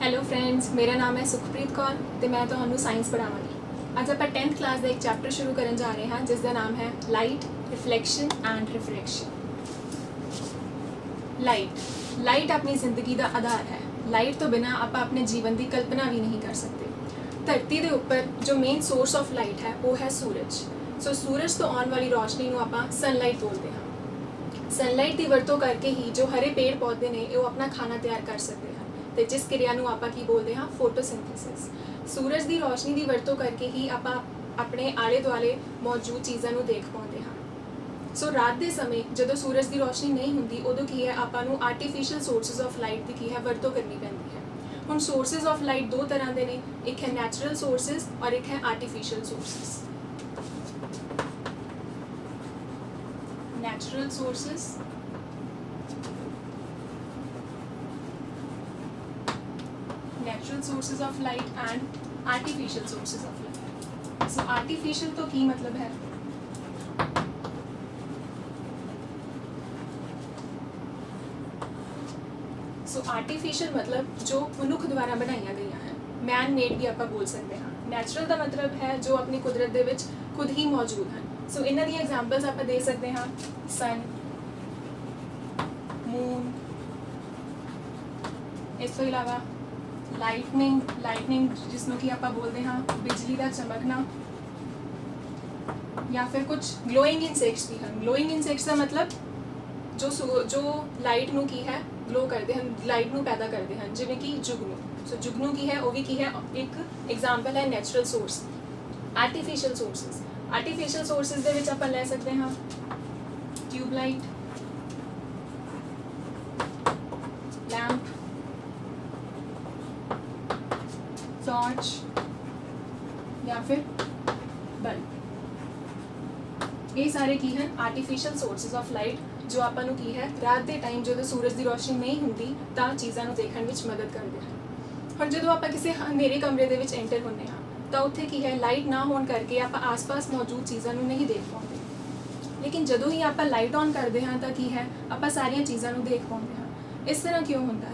Hello friends, ਮੇਰਾ ਨਾਮ ਹੈ ਸੁਖਪ੍ਰੀਤ ਕੌਰ ਤੇ ਮੈਂ ਤੁਹਾਨੂੰ ਸਾਇੰਸ ਪੜ੍ਹਾਵਾਂਗੀ। ਅੱਜ ਆਪਾਂ 10th ਕਲਾਸ ਦਾ ਇੱਕ ਚੈਪਟਰ ਸ਼ੁਰੂ ਕਰਨ ਜਾ ਰਹੇ ਹਾਂ ਜਿਸ ਦਾ ਨਾਮ ਹੈ ਲਾਈਟ, ਰਿਫਲੈਕਸ਼ਨ ਐਂਡ ਰਿਫਰੈਕਸ਼ਨ। ਲਾਈਟ ਆਪਣੀ ਜ਼ਿੰਦਗੀ ਦਾ ਆਧਾਰ ਹੈ। ਲਾਈਟ ਤੋਂ ਬਿਨਾਂ ਆਪਾਂ ਆਪਣੇ ਜੀਵਨ ਦੀ ਕਲਪਨਾ ਵੀ ਨਹੀਂ ਕਰ ਸਕਦੇ। ਧਰਤੀ ਦੇ ਉੱਪਰ ਜੋ ਮੇਨ ਸੋਰਸ ਆਫ ਲਾਈਟ ਹੈ ਉਹ ਹੈ ਸੂਰਜ। ਸੋ ਸੂਰਜ ਤੋਂ ਆਉਣ ਵਾਲੀ ਰੋਸ਼ਨੀ ਨੂੰ ਆਪਾਂ ਸਨਲਾਈਟ ਬੋਲਦੇ ਹਾਂ। ਸਨਲਾਈਟ ਦੀ ਵਰਤੋਂ ਕਰਕੇ ਹੀ ਜੋ ਹਰੇ ਪੇੜ ਪੌਦੇ ਨੇ ਉਹ ਆਪਣਾ ਖਾਣਾ ਤਿਆਰ ਕਰ ਸਕਦੇ ਹਨ ਤੇ ਜਿਸ ਕਿਰਿਆ ਨੂੰ ਆਪਾਂ ਕੀ ਬੋਲਦੇ ਹਾਂ, ਫੋਟੋਸਿੰਥੇਸਿਸ। ਸੂਰਜ ਦੀ ਰੋਸ਼ਨੀ ਦੀ ਵਰਤੋਂ ਕਰਕੇ ਹੀ ਆਪਾਂ ਆਪਣੇ ਆਲੇ ਦੁਆਲੇ ਮੌਜੂਦ ਚੀਜ਼ਾਂ ਨੂੰ ਦੇਖ ਪਾਉਂਦੇ ਹਾਂ। ਸੋ ਰਾਤ ਦੇ ਸਮੇਂ ਜਦੋਂ ਸੂਰਜ ਦੀ ਰੋਸ਼ਨੀ ਨਹੀਂ ਹੁੰਦੀ ਉਦੋਂ ਕੀ ਹੈ, ਆਪਾਂ ਨੂੰ ਆਰਟੀਫੀਸ਼ੀਅਲ ਸੋਰਸਸ ਆਫ ਲਾਈਟ ਦੀ ਕੀ ਹੈ ਵਰਤੋਂ ਕਰਨੀ ਪੈਂਦੀ ਹੈ। ਹੁਣ ਸੋਰਸਸ ਆਫ ਲਾਈਟ ਦੋ ਤਰ੍ਹਾਂ ਦੇ ਨੇ, ਇੱਕ ਹੈ ਨੈਚੁਰਲ ਸੋਰਸਸ ਔਰ ਇੱਕ ਹੈ artificial sources. Natural sources natural sources of light and artificial sources of light. So artificial तो की मतलब है, सो आर्टिफिशियल मतलब जो मनुख द्वारा बनाई गई हैं, मैन मेड भी आप बोल सकते हैं। नैचुरल का मतलब है जो अपनी कुदरत दे विच खुद ही मौजूद हैं। सो इन्हां दी एग्जांपल्स आप दे सकते हैं, सन, मून, इस तो इलावा ਲਾਈਟਨਿੰਗ ਜਿਸਨੂੰ ਕਿ ਆਪਾਂ ਬੋਲਦੇ ਹਾਂ ਬਿਜਲੀ ਦਾ ਚਮਕਣਾ, ਜਾਂ ਫਿਰ ਕੁਝ ਗਲੋਇੰਗ ਇਨਸੈਕਟਸ ਵੀ ਹਨ। ਗਲੋਇੰਗ ਇਨਸੈਕਟਸ ਦਾ ਮਤਲਬ ਜੋ ਲਾਈਟ ਨੂੰ ਕੀ ਹੈ ਗਲੋ ਕਰਦੇ ਹਨ, ਲਾਈਟ ਨੂੰ ਪੈਦਾ ਕਰਦੇ ਹਨ, ਜਿਵੇਂ ਕਿ ਜੁਗਨੂ। ਸੋ ਜੁਗਨੂ ਕੀ ਹੈ, ਉਹ ਵੀ ਕੀ ਹੈ ਇੱਕ ਐਗਜ਼ਾਮਪਲ ਹੈ ਨੈਚੁਰਲ ਸੋਰਸ। ਆਰਟੀਫੀਸ਼ੀਅਲ ਸੋਰਸਸ ਦੇ ਵਿੱਚ ਆਪਾਂ ਲੈ ਸਕਦੇ ਹਾਂ ਟਿਊਬਲਾਈਟ, ਲੈਂਪ, टॉर्च या फिर बल्ब। ये सारे की हैं आर्टिफिशियल सोर्सेज ऑफ लाइट जो ਆਪਾਂ ਨੂੰ ਕੀ ਹੈ ਰਾਤ ਦੇ ਟਾਈਮ ਜਦੋਂ ਸੂਰਜ ਦੀ ਰੋਸ਼ਨੀ ਨਹੀਂ ਹੁੰਦੀ ਤਾਂ ਚੀਜ਼ਾਂ ਨੂੰ ਦੇਖਣ ਵਿੱਚ ਮਦਦ ਕਰਦੇ ਹਨ। ਹੁਣ ਜਦੋਂ ਆਪਾਂ ਕਿਸੇ ਹਨੇਰੇ ਕਮਰੇ ਦੇ ਵਿੱਚ ਐਂਟਰ ਹੁੰਦੇ ਹਾਂ ਤਾਂ ਉੱਥੇ ਕੀ ਹੈ, ਲਾਈਟ ਨਾ ਹੋਣ ਕਰਕੇ ਆਪਾਂ ਆਸ-ਪਾਸ ਮੌਜੂਦ ਚੀਜ਼ਾਂ ਨੂੰ ਨਹੀਂ ਦੇਖ ਪਾਉਂਦੇ। ਲੇਕਿਨ ਜਦੋਂ ਹੀ ਆਪਾਂ ਲਾਈਟ ਔਨ ਕਰਦੇ ਹਾਂ ਤਾਂ ਕੀ ਹੈ, ਆਪਾਂ ਸਾਰੀਆਂ ਚੀਜ਼ਾਂ ਨੂੰ ਦੇਖ ਪਾਉਂਦੇ ਹਾਂ। ਇਸ ਤਰ੍ਹਾਂ ਕਿਉਂ ਹੁੰਦਾ ਹੈ?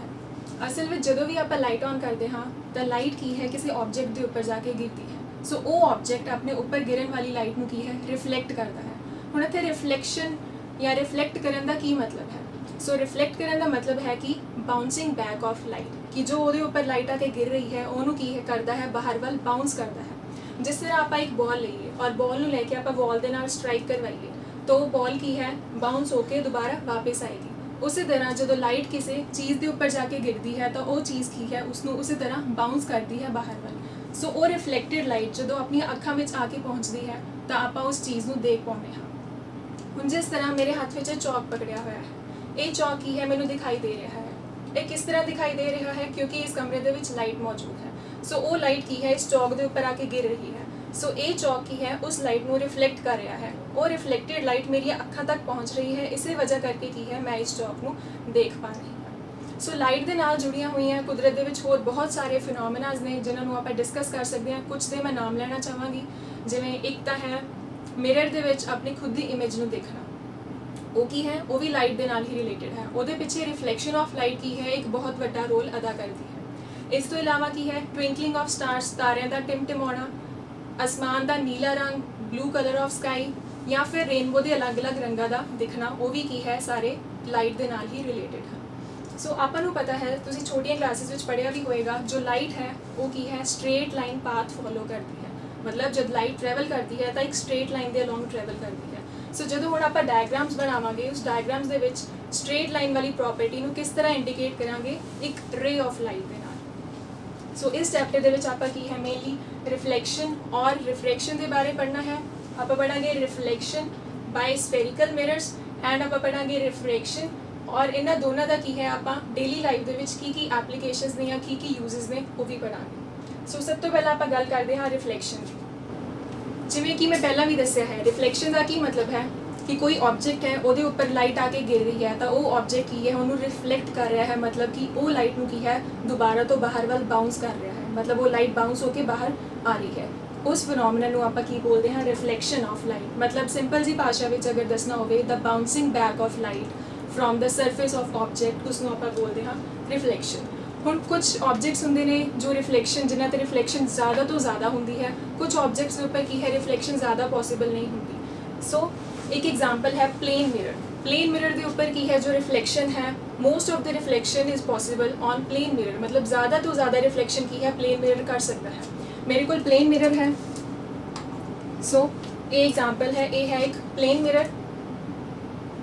ਅਸਲ ਵਿੱਚ ਜਦੋਂ ਵੀ ਆਪਾਂ ਲਾਈਟ ਔਨ ਕਰਦੇ ਹਾਂ ਤਾਂ ਲਾਈਟ ਕੀ ਹੈ ਕਿਸੇ ਆਬਜੈਕਟ ਦੇ ਉੱਪਰ ਜਾ ਕੇ ਗਿਰਦੀ ਹੈ। ਸੋ ਉਹ ਆਬਜੈਕਟ ਆਪਣੇ ਉੱਪਰ ਗਿਰਨ ਵਾਲੀ ਲਾਈਟ ਨੂੰ ਕੀ ਹੈ ਰਿਫਲੈਕਟ ਕਰਦਾ ਹੈ। ਹੁਣ ਇੱਥੇ ਰਿਫਲੈਕਸ਼ਨ ਜਾਂ ਰਿਫਲੈਕਟ ਕਰਨ ਦਾ ਕੀ ਮਤਲਬ ਹੈ? ਸੋ ਰਿਫਲੈਕਟ ਕਰਨ ਦਾ ਮਤਲਬ ਹੈ ਕਿ ਬਾਊਂਸਿੰਗ ਬੈਕ ਆਫ ਲਾਈਟ, ਕਿ ਜੋ ਉਹਦੇ ਉੱਪਰ ਲਾਈਟ ਆ ਕੇ ਗਿਰ ਰਹੀ ਹੈ ਉਹਨੂੰ ਕੀ ਹੈ ਕਰਦਾ ਹੈ, ਬਾਹਰ ਵੱਲ ਬਾਊਂਸ ਕਰਦਾ ਹੈ। ਜਿਸ ਤਰ੍ਹਾਂ ਆਪਾਂ ਇੱਕ ਬਾਲ ਲਈਏ ਔਰ ਬਾਲ ਨੂੰ ਲੈ ਕੇ ਆਪਾਂ ਬਾਲ ਦੇ ਨਾਲ ਸਟ੍ਰਾਈਕ ਕਰਵਾਈਏ ਤਾਂ ਉਹ ਬਾਲ ਕੀ ਹੈ ਬਾਊਂਸ ਹੋ ਕੇ ਦੁਬਾਰਾ ਵਾਪਸ ਆਏਗੀ। ਉਸੇ ਤਰ੍ਹਾਂ ਜਦੋਂ ਲਾਈਟ ਕਿਸੇ ਚੀਜ਼ ਦੇ ਉੱਪਰ ਜਾ ਕੇ ਗਿਰਦੀ ਹੈ ਤਾਂ ਉਹ ਚੀਜ਼ ਕੀ ਹੈ ਉਸਨੂੰ ਉਸੇ ਤਰ੍ਹਾਂ ਬਾਊਂਸ ਕਰਦੀ ਹੈ ਬਾਹਰ ਵੱਲ। ਸੋ ਉਹ ਰਿਫਲੈਕਟਡ ਲਾਈਟ ਜਦੋਂ ਆਪਣੀਆਂ ਅੱਖਾਂ ਵਿੱਚ ਆ ਕੇ ਪਹੁੰਚਦੀ ਹੈ ਤਾਂ ਆਪਾਂ ਉਸ ਚੀਜ਼ ਨੂੰ ਦੇਖ ਪਾਉਂਦੇ ਹਾਂ। ਹੁਣ ਜਿਸ ਤਰ੍ਹਾਂ ਮੇਰੇ ਹੱਥ ਵਿੱਚ ਚੌਕ ਪਕੜਿਆ ਹੋਇਆ ਹੈ, ਇਹ ਚੌਕ ਕੀ ਹੈ ਮੈਨੂੰ ਦਿਖਾਈ ਦੇ ਰਿਹਾ ਹੈ। ਇਹ ਕਿਸ ਤਰ੍ਹਾਂ ਦਿਖਾਈ ਦੇ ਰਿਹਾ ਹੈ? ਕਿਉਂਕਿ ਇਸ ਕਮਰੇ ਦੇ ਵਿੱਚ ਲਾਈਟ ਮੌਜੂਦ ਹੈ। ਸੋ ਉਹ ਲਾਈਟ ਕੀ ਹੈ ਇਸ ਚੌਕ ਦੇ ਉੱਪਰ ਆ ਕੇ ਗਿਰ ਰਹੀ ਹੈ। ਸੋ ਇਹ ਚੌਕ ਕੀ ਹੈ ਉਸ ਲਾਈਟ ਨੂੰ ਰਿਫਲੈਕਟ ਕਰ ਰਿਹਾ ਹੈ। ਉਹ ਰਿਫਲੈਕਟਡ ਲਾਈਟ ਮੇਰੀਆਂ ਅੱਖਾਂ ਤੱਕ ਪਹੁੰਚ ਰਹੀ ਹੈ, ਇਸੇ ਵਜ੍ਹਾ ਕਰਕੇ ਕੀ ਹੈ ਮੈਂ ਇਸ ਚੌਕ ਨੂੰ ਦੇਖ ਪਾ ਰਹੀ ਹਾਂ। ਸੋ ਲਾਈਟ ਦੇ ਨਾਲ ਜੁੜੀਆਂ ਹੋਈਆਂ ਕੁਦਰਤ ਦੇ ਵਿੱਚ ਹੋਰ ਬਹੁਤ ਸਾਰੇ ਫਿਨੋਮੇਨਾਜ਼ ਨੇ ਜਿਨ੍ਹਾਂ ਨੂੰ ਆਪਾਂ ਡਿਸਕਸ ਕਰ ਸਕਦੇ ਹਾਂ। ਕੁਝ ਦੇ ਮੈਂ ਨਾਮ ਲੈਣਾ ਚਾਹਾਂਗੀ, ਜਿਵੇਂ ਇੱਕ ਤਾਂ ਹੈ ਮਿਰਰ ਦੇ ਵਿੱਚ ਆਪਣੀ ਖੁਦ ਦੀ ਇਮੇਜ ਨੂੰ ਦੇਖਣਾ। ਉਹ ਕੀ ਹੈ, ਉਹ ਵੀ ਲਾਈਟ ਦੇ ਨਾਲ ਹੀ ਰਿਲੇਟਡ ਹੈ। ਉਹਦੇ ਪਿੱਛੇ ਰਿਫਲੈਕਸ਼ਨ ਆਫ ਲਾਈਟ ਕੀ ਹੈ ਇੱਕ ਬਹੁਤ ਵੱਡਾ ਰੋਲ ਅਦਾ ਕਰਦੀ ਹੈ। ਇਸ ਤੋਂ ਇਲਾਵਾ ਕੀ ਹੈ ਟਵਿੰਕਲਿੰਗ ਆਫ ਸਟਾਰਸ, ਤਾਰਿਆਂ ਦਾ ਟਿਮਟਿਮਾਉਣਾ, ਅਸਮਾਨ ਦਾ ਨੀਲਾ ਰੰਗ, ਬਲੂ ਕਲਰ ਆਫ ਸਕਾਈ, ਜਾਂ ਫਿਰ ਰੇਨਬੋ ਦੇ ਅਲੱਗ-ਅਲੱਗ ਰੰਗਾਂ ਦਾ ਦਿਖਣਾ, ਉਹ ਵੀ ਕੀ ਹੈ ਸਾਰੇ ਲਾਈਟ ਦੇ ਨਾਲ ਹੀ ਰਿਲੇਟਡ ਹਨ। ਸੋ ਆਪਾਂ ਨੂੰ ਪਤਾ ਹੈ, ਤੁਸੀਂ ਛੋਟੀਆਂ ਕਲਾਸਿਸ ਵਿੱਚ ਪੜ੍ਹਿਆ ਵੀ ਹੋਏਗਾ, ਜੋ ਲਾਈਟ ਹੈ ਉਹ ਕੀ ਹੈ ਸਟ੍ਰੇਟ ਲਾਈਨ ਪਾਥ ਫੋਲੋ ਕਰਦੀ ਹੈ। ਮਤਲਬ ਜਦ ਲਾਈਟ ਟਰੈਵਲ ਕਰਦੀ ਹੈ ਤਾਂ ਇੱਕ ਸਟ੍ਰੇਟ ਲਾਈਨ ਦੇ ਅਲੋਂਗ ਟਰੈਵਲ ਕਰਦੀ ਹੈ। ਸੋ ਜਦੋਂ ਹੁਣ ਆਪਾਂ ਡਾਇਗਰਾਮਸ ਬਣਾਵਾਂਗੇ ਉਸ ਡਾਇਗਰਾਮਸ ਦੇ ਵਿੱਚ ਸਟ੍ਰੇਟ ਲਾਈਨ ਵਾਲੀ ਪ੍ਰੋਪਰਟੀ ਨੂੰ ਕਿਸ ਤਰ੍ਹਾਂ ਇੰਡੀਕੇਟ ਕਰਾਂਗੇ, ਇੱਕ ਰੇ ਆਫ ਲਾਈਟ ਦੇ ਨਾਲ। ਸੋ ਇਸ ਚੈਪਟਰ ਦੇ ਵਿੱਚ ਆਪਾਂ ਕੀ ਹੈ ਮੇਨਲੀ ਰਿਫਲੈਕਸ਼ਨ ਔਰ ਰਿਫਰੈਕਸ਼ਨ ਦੇ ਬਾਰੇ ਪੜ੍ਹਨਾ ਹੈ। ਆਪਾਂ ਪੜ੍ਹਾਂਗੇ ਰਿਫਲੈਕਸ਼ਨ ਬਾਈ ਸਫੈਰੀਕਲ ਮਿਰਰਸ ਐਂਡ ਆਪਾਂ ਪੜ੍ਹਾਂਗੇ ਰਿਫਰੈਕਸ਼ਨ, ਔਰ ਇਹਨਾਂ ਦੋਨਾਂ ਦਾ ਕੀ ਹੈ ਆਪਾਂ ਡੇਲੀ ਲਾਈਫ ਦੇ ਵਿੱਚ ਕੀ ਐਪਲੀਕੇਸ਼ਨਸ ਨੇ ਜਾਂ ਕੀ ਯੂਜ਼ਸ ਨੇ ਉਹ ਵੀ ਪੜ੍ਹਾਂਗੇ। ਸੋ ਸਭ ਤੋਂ ਪਹਿਲਾਂ ਆਪਾਂ ਗੱਲ ਕਰਦੇ ਹਾਂ ਰਿਫਲੈਕਸ਼ਨ ਦੀ। ਜਿਵੇਂ ਕਿ ਮੈਂ ਪਹਿਲਾਂ ਵੀ ਦੱਸਿਆ ਹੈ, ਰਿਫਲੈਕਸ਼ਨ ਦਾ ਕੀ ਮਤਲਬ ਹੈ ਕਿ ਕੋਈ ਆਬਜੈਕਟ ਹੈ ਉਹਦੇ ਉੱਪਰ ਲਾਈਟ ਆ ਕੇ ਗਿਰ ਰਹੀ ਹੈ ਤਾਂ ਉਹ ਆਬਜੈਕਟ ਕੀ ਹੈ ਉਹਨੂੰ ਰਿਫਲੈਕਟ ਕਰ ਰਿਹਾ ਹੈ, ਮਤਲਬ ਕਿ ਉਹ ਲਾਈਟ ਨੂੰ ਕੀ ਹੈ ਦੁਬਾਰਾ ਤੋਂ ਬਾਹਰ ਵੱਲ ਬਾਉਂਸ ਕਰ ਰਿਹਾ ਹੈ, ਮਤਲਬ ਉਹ ਲਾਈਟ ਬਾਉਂਸ ਹੋ ਕੇ ਬਾਹਰ ਆ ਰਹੀ ਹੈ। ਉਸ ਫਿਨੋਮੀਨਨ ਨੂੰ ਆਪਾਂ ਕੀ ਬੋਲਦੇ ਹਾਂ, ਰਿਫਲੈਕਸ਼ਨ ਆਫ ਲਾਈਟ। ਮਤਲਬ ਸਿੰਪਲ ਜੀ ਭਾਸ਼ਾ ਵਿੱਚ ਅਗਰ ਦੱਸਣਾ ਹੋਵੇ the bouncing back of light from the surface of object, ਉਸ ਨੂੰ ਆਪਾਂ ਬੋਲਦੇ ਹਾਂ ਰਿਫਲੈਕਸ਼ਨ। ਹੁਣ ਕੁਝ ਆਬਜੈਕਟਸ ਹੁੰਦੇ ਨੇ ਜੋ ਰਿਫਲੈਕਸ਼ਨ ਜਿਨ੍ਹਾਂ ਤੇ ਰਿਫਲੈਕਸ਼ਨ ਜ਼ਿਆਦਾ ਤੋਂ ਜ਼ਿਆਦਾ ਹੁੰਦੀ ਹੈ, ਕੁਝ ਆਬਜੈਕਟਸ ਦੇ ਉੱਪਰ ਕੀ ਹੈ ਰਿਫਲੈਕਸ਼ਨ ਜ਼ਿਆਦਾ ਪੋਸੀਬਲ ਨਹੀਂ ਹੁੰਦੀ। ਸੋ ਇੱਕ एग्जाम्पल है प्लेन मिरर। प्लेन मिरर के ऊपर की है जो रिफ्लेक्शन है, most of the reflection is possible on plane mirror, मतलब ज़्यादा तो ज़्यादा रिफ्लेक्शन की है प्लेन मिरर कर सकता है। मेरे को प्लेन मिरर है, सो ये एग्जाम्पल है, ये है एक प्लेन मिरर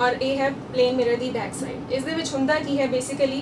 और ये है प्लेन मिरर की बैक साइड। इस दे विच हुंदा की है बेसिकली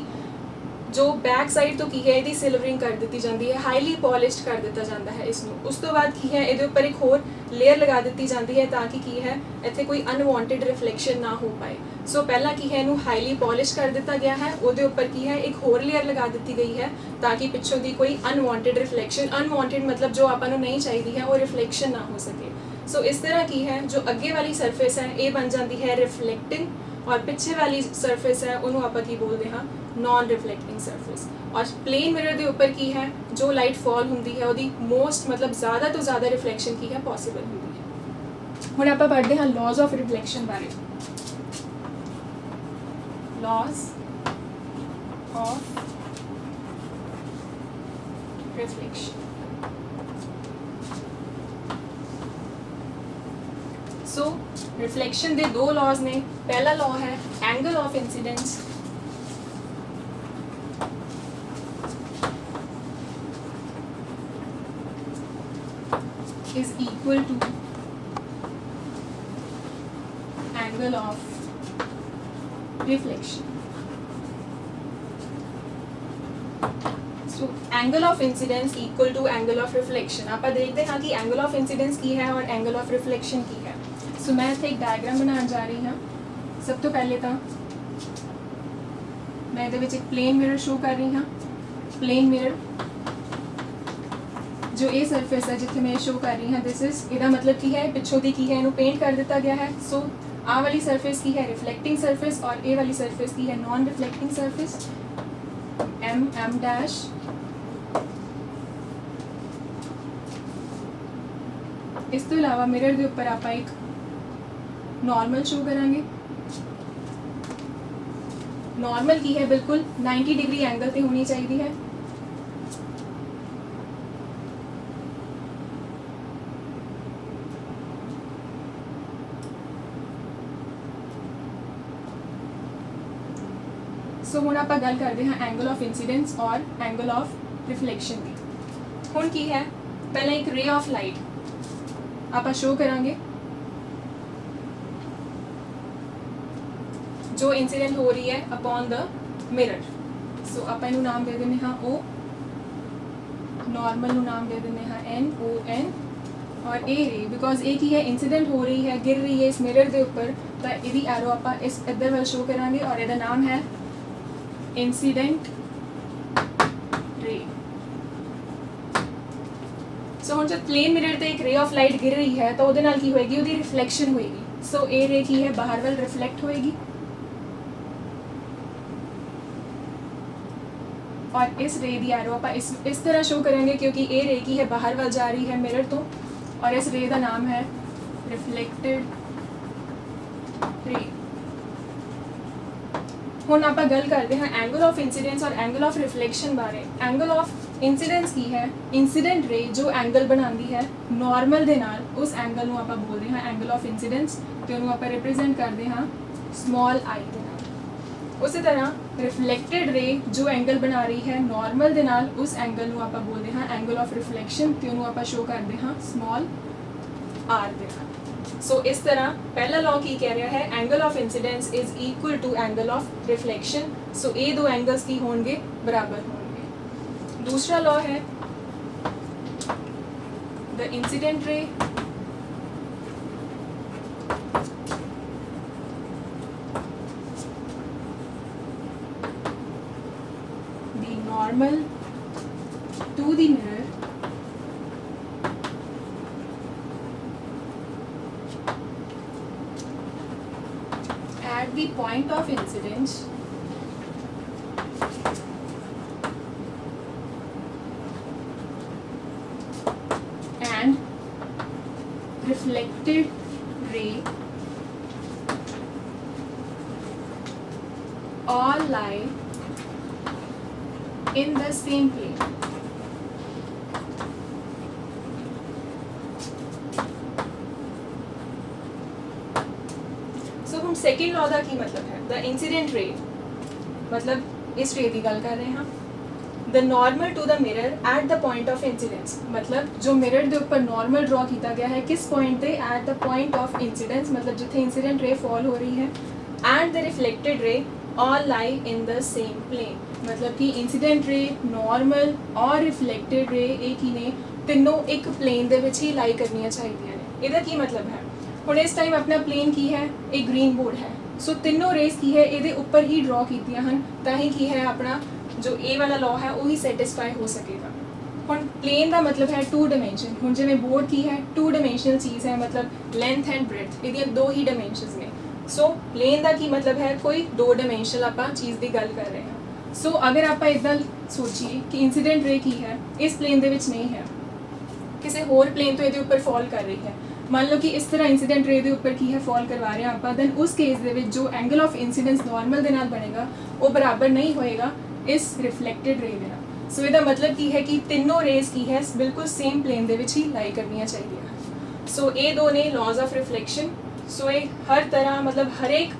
जो बैक साइड तो की है ਇਹਦੀ सिल्वरिंग कर दी जाती है, हाईली पॉलिश्ड कर दिता जाता है इसनूं। उस तो बाद की है ਇਹਦੇ ਉੱਪਰ एक होर लेयर लगा दी जाती है ताकि की है ਇੱਥੇ कोई अनवांटेड रिफ्लेक्शन ना हो पाए। सो पहला की है ਇਹਨੂੰ हाईली पॉलिश कर दिता गया है, ਉਹਦੇ ਉੱਪਰ की है एक होर लेयर लगा दी गई है ताकि पिछों ਦੀ कोई अनवांटेड रिफ्लेक्शन, अनवांटेड मतलब जो ਆਪਾਂ ਨੂੰ नहीं चाहिए है वो रिफ्लेक्शन ना हो सके। सो इस तरह की है जो अगे वाली सरफेस है ये बन जाती है रिफ्लेक्टिंग और पिछे वाली सरफेस है उन्होंने आप की बोलते हैं नॉन रिफ्लेक्टिंग सरफेस। और प्लेन मिरर के ऊपर की है जो लाइट फॉल होंगी है वो मोस्ट मतलब ज़्यादा तो ज़्यादा रिफ्लेक्शन की है पॉसिबल होंगी है। हुण आप पढ़ते हैं लॉज ऑफ रिफ्लेक्शन बारे। Laws of reflection. So reflection के दो लॉज ने। पहला लॉ है angle of incidence is equal to angle of reflection. So angle of incidence equal to angle of reflection। आप देखते हैं कि angle of incidence की है और angle of reflection की है। सो मैं इत्थे एक डायग्राम बनाने जा रही हाँ। सब तो पहले तो मैं इहदे विच एक प्लेन मिरर शो कर रही हाँ। प्लेन मिरर जो ये सरफेस है जिथे मैं शो कर रही हाँ, दिस इज इसका मतलब की है पिछों की है इनू पेंट कर दिता गया है। सो आ वाली सरफेस की है रिफ्लेक्टिंग सरफेस और ए वाली सरफेस की है non reflecting surface, M M dash. इस तो इलावा मिरर के उपर आप एक नॉर्मल शो करांगे। नॉर्मल की है बिल्कुल 90 डिग्री एंगल पे होनी चाहिए है। सो हुण आपां गल करते हैं एंगल ऑफ इंसीडेंस और एंगल ऑफ रिफ्लेक्शन की। हुण की है पहले एक रे ऑफ लाइट आपां शो करांगे जो इंसीडेंट हो रही है अपॉन द मिरर। सो आपां इहनूं नाम दे दिंदे हां ओ, नॉर्मल नूं नाम दे दिंदे हां एन ओ एन, और ए रे बिकॉज ए की है इंसीडेंट हो रही है, गिर रही है इस मिरर के उपर, तो इहदी एरो आपां इस इधर वाल शो करांगे और इहदा नाम है इंसीडेंट रे। सो हुण जब प्लेन मिरर ते एक रे ऑफ लाइट गिर रही है तो उहदे नाल की होएगी, उहदी रिफ्लेक्शन होएगी। सो ए रे की है बाहर वाल रिफ्लेक्ट होएगी और इस रे दी एरो आप इस तरह शो करेंगे क्योंकि ए रे की है बाहर वाल जा रही है मिरर तो, और इस रे का नाम है रिफ्लेक्टेड रे। हुण आप गल करते हैं एंगल ऑफ इंसीडेंस और एंगल ऑफ रिफ्लेक्शन बारे। एंगल ऑफ इंसीडेंस की है इंसीडेंट रे जो एंगल बनाती है नॉर्मल दे नाल, उस एंगल नूं आपां बोलते हैं एंगल ऑफ इंसीडेंस, तो उहनूं आपां रिप्रेजेंट करते हैं स्मॉल आई दे नाल। उसी तरह रिफ्लेक्टेड रे जो एंगल बना रही है नॉर्मल दे नाल, उस एंगल नूं आपां बोलते हैं एंगल ऑफ रिफ्लेक्शन, तो उहनूं आपां शो करते हैं स्मॉल आर दे नाल। सो इस तरह पहला लॉ की कह रहा है angle of incidence is equal to angle of reflection. So ये दो एंगल्स की होंगे बराबर होंगे। दूसरा लॉ है the incident ray the normal to the mirror the point of incidence and reflected ray all lie in the same plane. So हम second law का की मतलब है द इंसिडेंट रे मतलब इस रे की गल कर रहे हैं the normal to the mirror at the point of incidence मतलब जो मिरर के ऊपर नॉर्मल ड्रॉ किया गया है किस पॉइंट पे at the point of incidence मतलब जिथे इंसिडेंट रे फॉल हो रही है and the reflected ray all lie in the same plane मतलब कि इंसिडेंट रे नॉर्मल और रिफ्लेक्टेड रे एक ही ने ਤਿੰਨੋਂ ਇੱਕ ਪਲੇਨ ਦੇ ਵਿੱਚ ਹੀ ਲਾਈ ਕਰਨੀਆਂ ਚਾਹੀਦੀਆਂ ਨੇ ਇਹਦਾ ਕੀ ਮਤਲਬ ਹੈ ਹੁਣ ਇਸ ਟਾਈਮ ਆਪਣਾ ਪਲੇਨ ਕੀ ਹੈ ਇਹ ਗ੍ਰੀਨ ਬੋਰਡ ਹੈ ਸੋ ਤਿੰਨੋਂ ਰੇਸ ਕੀ ਹੈ ਇਹਦੇ ਉੱਪਰ ਹੀ ਡਰਾ ਕੀਤੀਆਂ ਹਨ ਤਾਂ ਹੀ ਕੀ ਹੈ ਆਪਣਾ ਜੋ ਇਹ ਵਾਲਾ ਲਾਅ ਹੈ ਉਹ ਹੀ ਸੈਟੀਸਫਾਈ ਹੋ ਸਕੇਗਾ ਹੁਣ ਪਲੇਨ ਦਾ ਮਤਲਬ ਹੈ 2 ਡਾਈਮੈਂਸ਼ਨ ਹੁਣ ਜਿਵੇਂ ਬੋਰਡ ਕੀ ਹੈ 2 ਡਾਈਮੈਂਸ਼ਨਲ ਚੀਜ਼ ਹੈ ਮਤਲਬ ਲੈਂਥ ਐਂਡ ਬ੍ਰੈਡਥ ਇਹਦੀਆਂ ਦੋ ਹੀ ਡਾਈਮੈਂਸ਼ਨਸ ਨੇ ਸੋ ਪਲੇਨ ਦਾ ਕੀ ਮਤਲਬ ਹੈ ਕੋਈ 2 ਡਾਈਮੈਂਸ਼ਨਲ ਆਪਾਂ ਚੀਜ਼ ਦੀ ਗੱਲ ਕਰ ਰਹੇ ਹਾਂ ਸੋ ਅਗਰ ਆਪਾਂ ਇਦਾਂ ਸੋਚੀਏ ਕਿ ਇਨਸੀਡੈਂਟ ਰੇ ਕੀ ਹੈ ਇਸ ਪਲੇਨ ਦੇ ਵਿੱਚ ਨਹੀਂ ਹੈ ਕਿਸੇ ਹੋਰ ਪਲੇਨ ਤੋਂ ਇਹਦੇ ਉੱਪਰ ਫਾਲ ਕਰ ਰਹੀ ਹੈ ਮੰਨ ਲਓ ਕਿ ਇਸ ਤਰ੍ਹਾਂ ਇਨਸੀਡੈਂਟ ਰੇ ਦੇ ਉੱਪਰ ਕੀ ਹੈ ਫਾਲ ਕਰਵਾ ਰਹੇ ਹਾਂ ਆਪਾਂ ਦੈਨ ਉਸ ਕੇਸ ਦੇ ਵਿੱਚ ਜੋ ਐਂਗਲ ਆਫ ਇਨਸੀਡੈਂਸ ਨਾਰਮਲ ਦੇ ਨਾਲ ਬਣੇਗਾ ਉਹ ਬਰਾਬਰ ਨਹੀਂ ਹੋਏਗਾ ਇਸ ਰਿਫਲੈਕਟਡ ਰੇ ਦੇ ਨਾਲ ਸੋ ਇਹਦਾ ਮਤਲਬ ਕੀ ਹੈ ਕਿ ਤਿੰਨੋਂ ਰੇਜ਼ ਕੀ ਹੈ ਬਿਲਕੁਲ ਸੇਮ ਪਲੇਨ ਦੇ ਵਿੱਚ ਹੀ ਲਾਈ ਕਰਨੀਆਂ ਚਾਹੀਦੀਆਂ ਹਨ ਸੋ ਇਹ ਦੋ ਨੇ ਲਾਜ਼ ਆਫ ਰਿਫਲੈਕਸ਼ਨ ਸੋ ਇਹ ਹਰ ਤਰ੍ਹਾਂ ਮਤਲਬ ਹਰੇਕ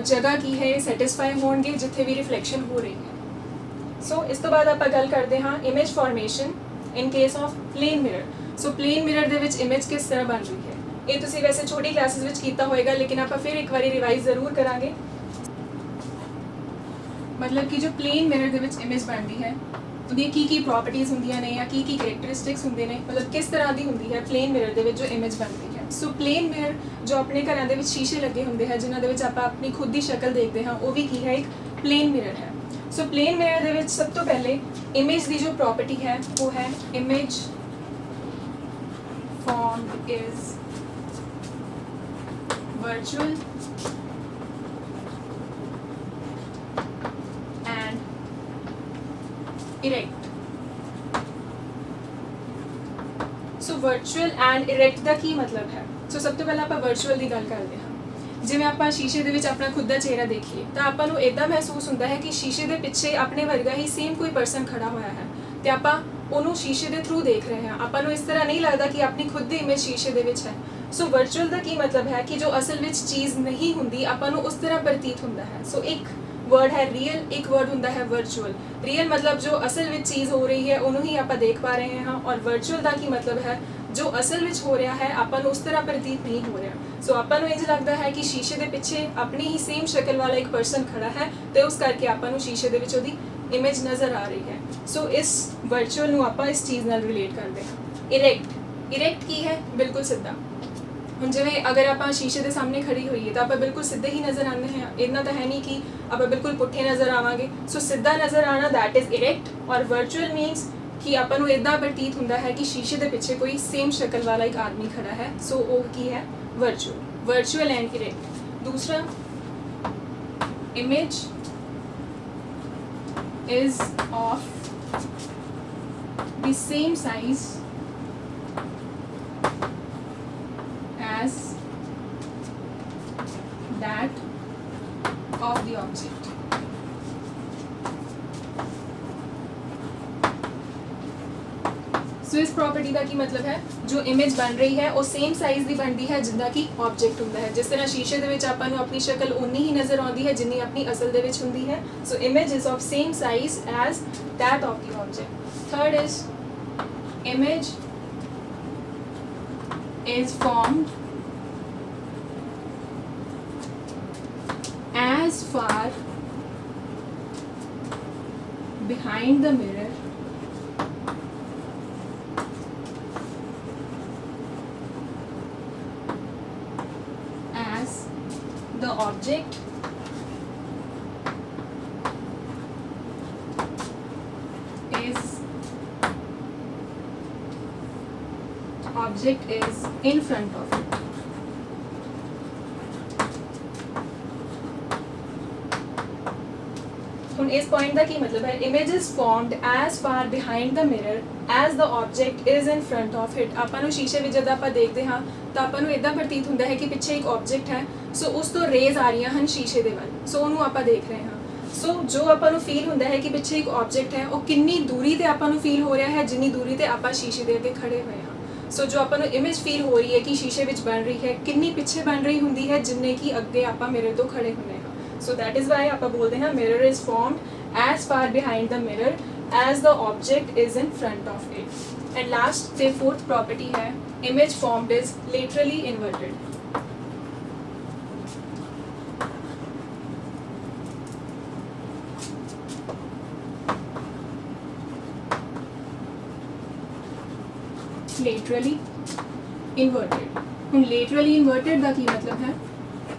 ਜਗ੍ਹਾ ਕੀ ਹੈ ਸੈਟੀਸਫਾਈ ਹੋਣਗੇ ਜਿੱਥੇ ਵੀ ਰਿਫਲੈਕਸ਼ਨ ਹੋ ਰਹੀ ਹੈ ਸੋ ਇਸ ਤੋਂ ਬਾਅਦ ਆਪਾਂ ਗੱਲ ਕਰਦੇ ਹਾਂ image formation in case of plane mirror so plane mirror ਦੇ ਵਿੱਚ ਇਮੇਜ ਕਿਸ ਤਰ੍ਹਾਂ ਬਣ ਰਹੀ ਹੈ ਇਹ ਤੁਸੀਂ ਵੈਸੇ ਛੋਟੀ ਕਲਾਸਿਸ ਵਿੱਚ ਕੀਤਾ ਹੋਏਗਾ ਲੇਕਿਨ ਆਪਾਂ ਫਿਰ ਇੱਕ ਵਾਰੀ ਰਿਵਾਈਜ਼ ਜ਼ਰੂਰ ਕਰਾਂਗੇ ਮਤਲਬ ਕਿ ਜੋ ਪਲੇਨ ਮਿਰਰ ਦੇ ਵਿੱਚ ਇਮੇਜ ਬਣਦੀ ਹੈ ਉਹਦੀਆਂ ਕੀ ਪ੍ਰੋਪਰਟੀਜ਼ ਹੁੰਦੀਆਂ ਨੇ ਜਾਂ ਕੀ ਕੈਰੈਕਟਰਿਸਟਿਕਸ ਹੁੰਦੇ ਨੇ ਮਤਲਬ ਕਿਸ ਤਰ੍ਹਾਂ ਦੀ ਹੁੰਦੀ ਹੈ ਪਲੇਨ ਮਿਰਰ ਦੇ ਵਿੱਚ ਜੋ ਇਮੇਜ ਬਣਦੀ ਹੈ ਸੋ ਪਲੇਨ ਮਿਰਰ ਜੋ ਆਪਣੇ ਘਰਾਂ ਦੇ ਵਿੱਚ ਸ਼ੀਸ਼ੇ ਲੱਗੇ ਹੁੰਦੇ ਹੈ ਜਿਨ੍ਹਾਂ ਦੇ ਵਿੱਚ ਆਪਾਂ ਆਪਣੀ ਖੁਦ ਦੀ ਸ਼ਕਲ ਦੇਖਦੇ ਹਾਂ ਉਹ ਵੀ ਕੀ ਹੈ ਇੱਕ ਪਲੇਨ ਮਿਰਰ ਹੈ ਸੋ ਪਲੇਨ ਮਿਰਰ ਦੇ ਵਿੱਚ ਸਭ ਤੋਂ ਪਹਿਲੇ ਇਮੇਜ ਦੀ ਜੋ ਪ੍ਰੋਪਰਟੀ ਹੈ ਉਹ ਹੈ image formed is virtual and erect so virtual and erect ਦਾ ਕੀ ਮਤਲਬ ਹੈ ਸੋ ਸਭ ਤੋਂ ਪਹਿਲਾਂ ਆਪਾਂ virtual ਦੀ ਗੱਲ ਕਰਦੇ ਹਾਂ ਜਿਵੇਂ ਆਪਾਂ ਸ਼ੀਸ਼ੇ ਦੇ ਵਿੱਚ ਆਪਣਾ ਖੁਦ ਦਾ ਚਿਹਰਾ ਦੇਖੀਏ ਤਾਂ ਆਪਾਂ ਨੂੰ ਇਦਾਂ ਮਹਿਸੂਸ ਹੁੰਦਾ ਹੈ ਕਿ ਸ਼ੀਸ਼ੇ ਦੇ ਪਿੱਛੇ ਆਪਣੇ ਵਰਗਾ ਹੀ ਸੇਮ ਕੋਈ ਪਰਸਨ ਖੜਾ ਹੋਇਆ ਹੈ ਤੇ ਆਪਾਂ ਉਹਨੂੰ ਸ਼ੀਸ਼ੇ ਦੇ ਥਰੂ ਦੇਖ ਰਹੇ ਹਾਂ ਆਪਾਂ ਨੂੰ ਇਸ ਤਰ੍ਹਾਂ ਨਹੀਂ ਲੱਗਦਾ ਕਿ ਆਪਣੀ ਖੁਦ ਦੀ ਇਮੇਜ ਸ਼ੀਸ਼ੇ ਦੇ ਵਿੱਚ ਹੈ ਸੋ ਵਰਚੁਅਲ ਦਾ ਕੀ ਮਤਲਬ ਹੈ ਕਿ ਜੋ ਅਸਲ ਵਿੱਚ ਚੀਜ਼ ਨਹੀਂ ਹੁੰਦੀ ਆਪਾਂ ਨੂੰ ਉਸ ਤਰ੍ਹਾਂ ਪ੍ਰਤੀਤ ਹੁੰਦਾ ਹੈ ਸੋ ਇੱਕ ਵਰਡ ਹੈ ਰੀਅਲ ਇੱਕ ਵਰਡ ਹੁੰਦਾ ਹੈ ਵਰਚੁਅਲ ਰੀਅਲ ਮਤਲਬ ਜੋ ਅਸਲ ਵਿੱਚ ਚੀਜ਼ ਹੋ ਰਹੀ ਹੈ ਉਹਨੂੰ ਹੀ ਆਪਾਂ ਦੇਖ ਪਾ ਰਹੇ ਹਾਂ ਔਰ ਵਰਚੁਅਲ ਦਾ ਕੀ ਮਤਲਬ ਹੈ ਜੋ ਅਸਲ ਵਿੱਚ ਹੋ ਰਿਹਾ ਹੈ ਆਪਾਂ ਨੂੰ ਉਸ ਤਰ੍ਹਾਂ ਪ੍ਰਤੀਤ ਨਹੀਂ ਹੋ ਰਿਹਾ ਸੋ ਆਪਾਂ ਨੂੰ ਇੰਝ ਲੱਗਦਾ ਹੈ ਕਿ ਸ਼ੀਸ਼ੇ ਦੇ ਪਿੱਛੇ ਆਪਣੀ ਹੀ ਸੇਮ ਸ਼ਕਲ ਵਾਲਾ ਇੱਕ ਪਰਸਨ ਖੜਾ ਹੈ ਤੇ ਉਸ ਕਰਕੇ ਆਪਾਂ ਨੂੰ ਸ਼ੀਸ਼ੇ ਦੇ ਵਿੱਚ ਉਹਦੀ ਇਮੇਜ ਨਜ਼ਰ ਆ ਰਹੀ ਹੈ ਸੋ ਇਸ ਵਰਚੁਅਲ ਨੂੰ ਆਪਾਂ ਇਸ ਚੀਜ਼ ਨਾਲ ਰਿਲੇਟ ਕਰਦੇ ਹਾਂ ਇਰੈਕਟ ਕੀ ਹੈ ਬਿਲਕੁਲ ਸਿੱਧਾ ਹੁਣ ਜਿਵੇਂ ਅਗਰ ਆਪਾਂ ਸ਼ੀਸ਼ੇ ਦੇ ਸਾਹਮਣੇ ਖੜੀ ਹੋਈਏ ਤਾਂ ਆਪਾਂ ਬਿਲਕੁਲ ਸਿੱਧੇ ਹੀ ਨਜ਼ਰ ਆਉਂਦੇ ਹਾਂ ਇੰਨਾ ਤਾਂ ਹੈ ਨਹੀਂ ਕਿ ਆਪਾਂ ਬਿਲਕੁਲ ਪੁੱਠੇ ਨਜ਼ਰ ਆਵਾਂਗੇ ਸੋ ਸਿੱਧਾ ਨਜ਼ਰ ਆਣਾ ਦੈਟ ਇਜ਼ ਇਰੈਕਟ ਔਰ ਵਰਚੁਅਲ ਮੀਨਸ ਕਿ ਆਪਾਂ ਨੂੰ ਇਦਾਂ ਪ੍ਰਤੀਤ ਹੁੰਦਾ ਹੈ ਕਿ ਸ਼ੀਸ਼ੇ ਦੇ ਪਿੱਛੇ ਕੋਈ ਸੇਮ ਸ਼ਕਲ ਵਾਲਾ ਇੱਕ ਆਦਮੀ ਖੜਾ ਹੈ ਸੋ ਉਹ ਕੀ ਹੈ ਵਰਚੁਅਲ ਐਂਡ ਇਰੈਕਟ ਦੂਸਰਾ image is of the same size as that of the object. सो इस प्रॉपर्टी का की मतलब है जो इमेज बन रही है वो सेम साइज ਦੀ ਬਣਦੀ ਹੈ ਜਿੰਨਾ ਕਿ ਆਬਜੈਕਟ ਹੁੰਦਾ ਹੈ ਜਿਸ ਤਰ੍ਹਾਂ ਸ਼ੀਸ਼ੇ ਦੇ ਵਿੱਚ ਆਪਾਂ ਨੂੰ ਆਪਣੀ ਸ਼ਕਲ ਉਨੀ ਹੀ ਨਜ਼ਰ ਆਉਂਦੀ ਹੈ ਜਿੰਨੀ ਆਪਣੀ ਅਸਲ ਦੇ ਵਿੱਚ ਹੁੰਦੀ ਹੈ so image is of same size as that of the object third is image is formed as far behind the mirror as the object is in front of it इस पॉइंट का की मतलब है image is formed as far behind the mirror as the object is in front of it. ਆਪਾਂ ਨੂੰ ਸ਼ੀਸ਼ੇ ਵਿੱਚ ਜਦ ਆਪਾਂ ਦੇਖਦੇ ਹਾਂ ਤਾਂ ਆਪਾਂ ਨੂੰ ਇਦਾਂ ਪ੍ਰਤੀਤ ਹੁੰਦਾ ਹੈ ਕਿ ਪਿੱਛੇ ਇੱਕ ਆਬਜੈਕਟ ਹੈ, ਸੋ ਉਸ ਤੋਂ ਰੇਜ਼ ਆ ਰਹੀਆਂ ਹਨ ਸ਼ੀਸ਼ੇ ਦੇ ਵੱਲ, ਸੋ ਉਹਨੂੰ ਆਪਾਂ ਦੇਖ ਰਹੇ ਹਾਂ। ਸੋ ਜੋ ਆਪਾਂ ਨੂੰ ਫੀਲ ਹੁੰਦਾ ਹੈ ਕਿ ਪਿੱਛੇ ਇੱਕ ਆਬਜੈਕਟ ਹੈ, ਉਹ ਕਿੰਨੀ ਦੂਰੀ ਤੇ ਆਪਾਂ ਨੂੰ ਫੀਲ ਹੋ ਰਿਹਾ ਹੈ, ਜਿੰਨੀ ਦੂਰੀ ਤੇ ਆਪਾਂ ਸ਼ੀਸ਼ੇ ਦੇ ਅੱਗੇ ਖੜੇ ਹੋਏ ਹਾਂ। ਸੋ ਜੋ ਆਪਾਂ ਨੂੰ ਇਮੇਜ ਫੀਲ ਹੋ ਰਹੀ ਹੈ ਕਿ ਸ਼ੀਸ਼ੇ ਵਿੱਚ ਬਣ ਰਹੀ ਹੈ, ਕਿੰਨੀ ਪਿੱਛੇ ਬਣ ਰਹੀ ਹੁੰਦੀ ਹੈ ਜਿੰਨੇ ਕਿ ਅੱਗੇ ਆਪਾਂ ਮਿਰਰ ਤੋਂ ਖੜੇ ਹੁੰਦੇ ਹਾਂ। ਸੋ ਦੈਟ ਇਜ਼ ਵਾਈ ਆਪਾਂ ਬੋਲਦੇ ਹਾਂ mirror is formed as far behind the mirror as the object is in front of it. And last से फोर्थ प्रॉपर्टी है image formed is laterally inverted. Laterally inverted. ਹੁਣ लेटरली इन्वर्टेड ਦਾ ਕੀ मतलब है,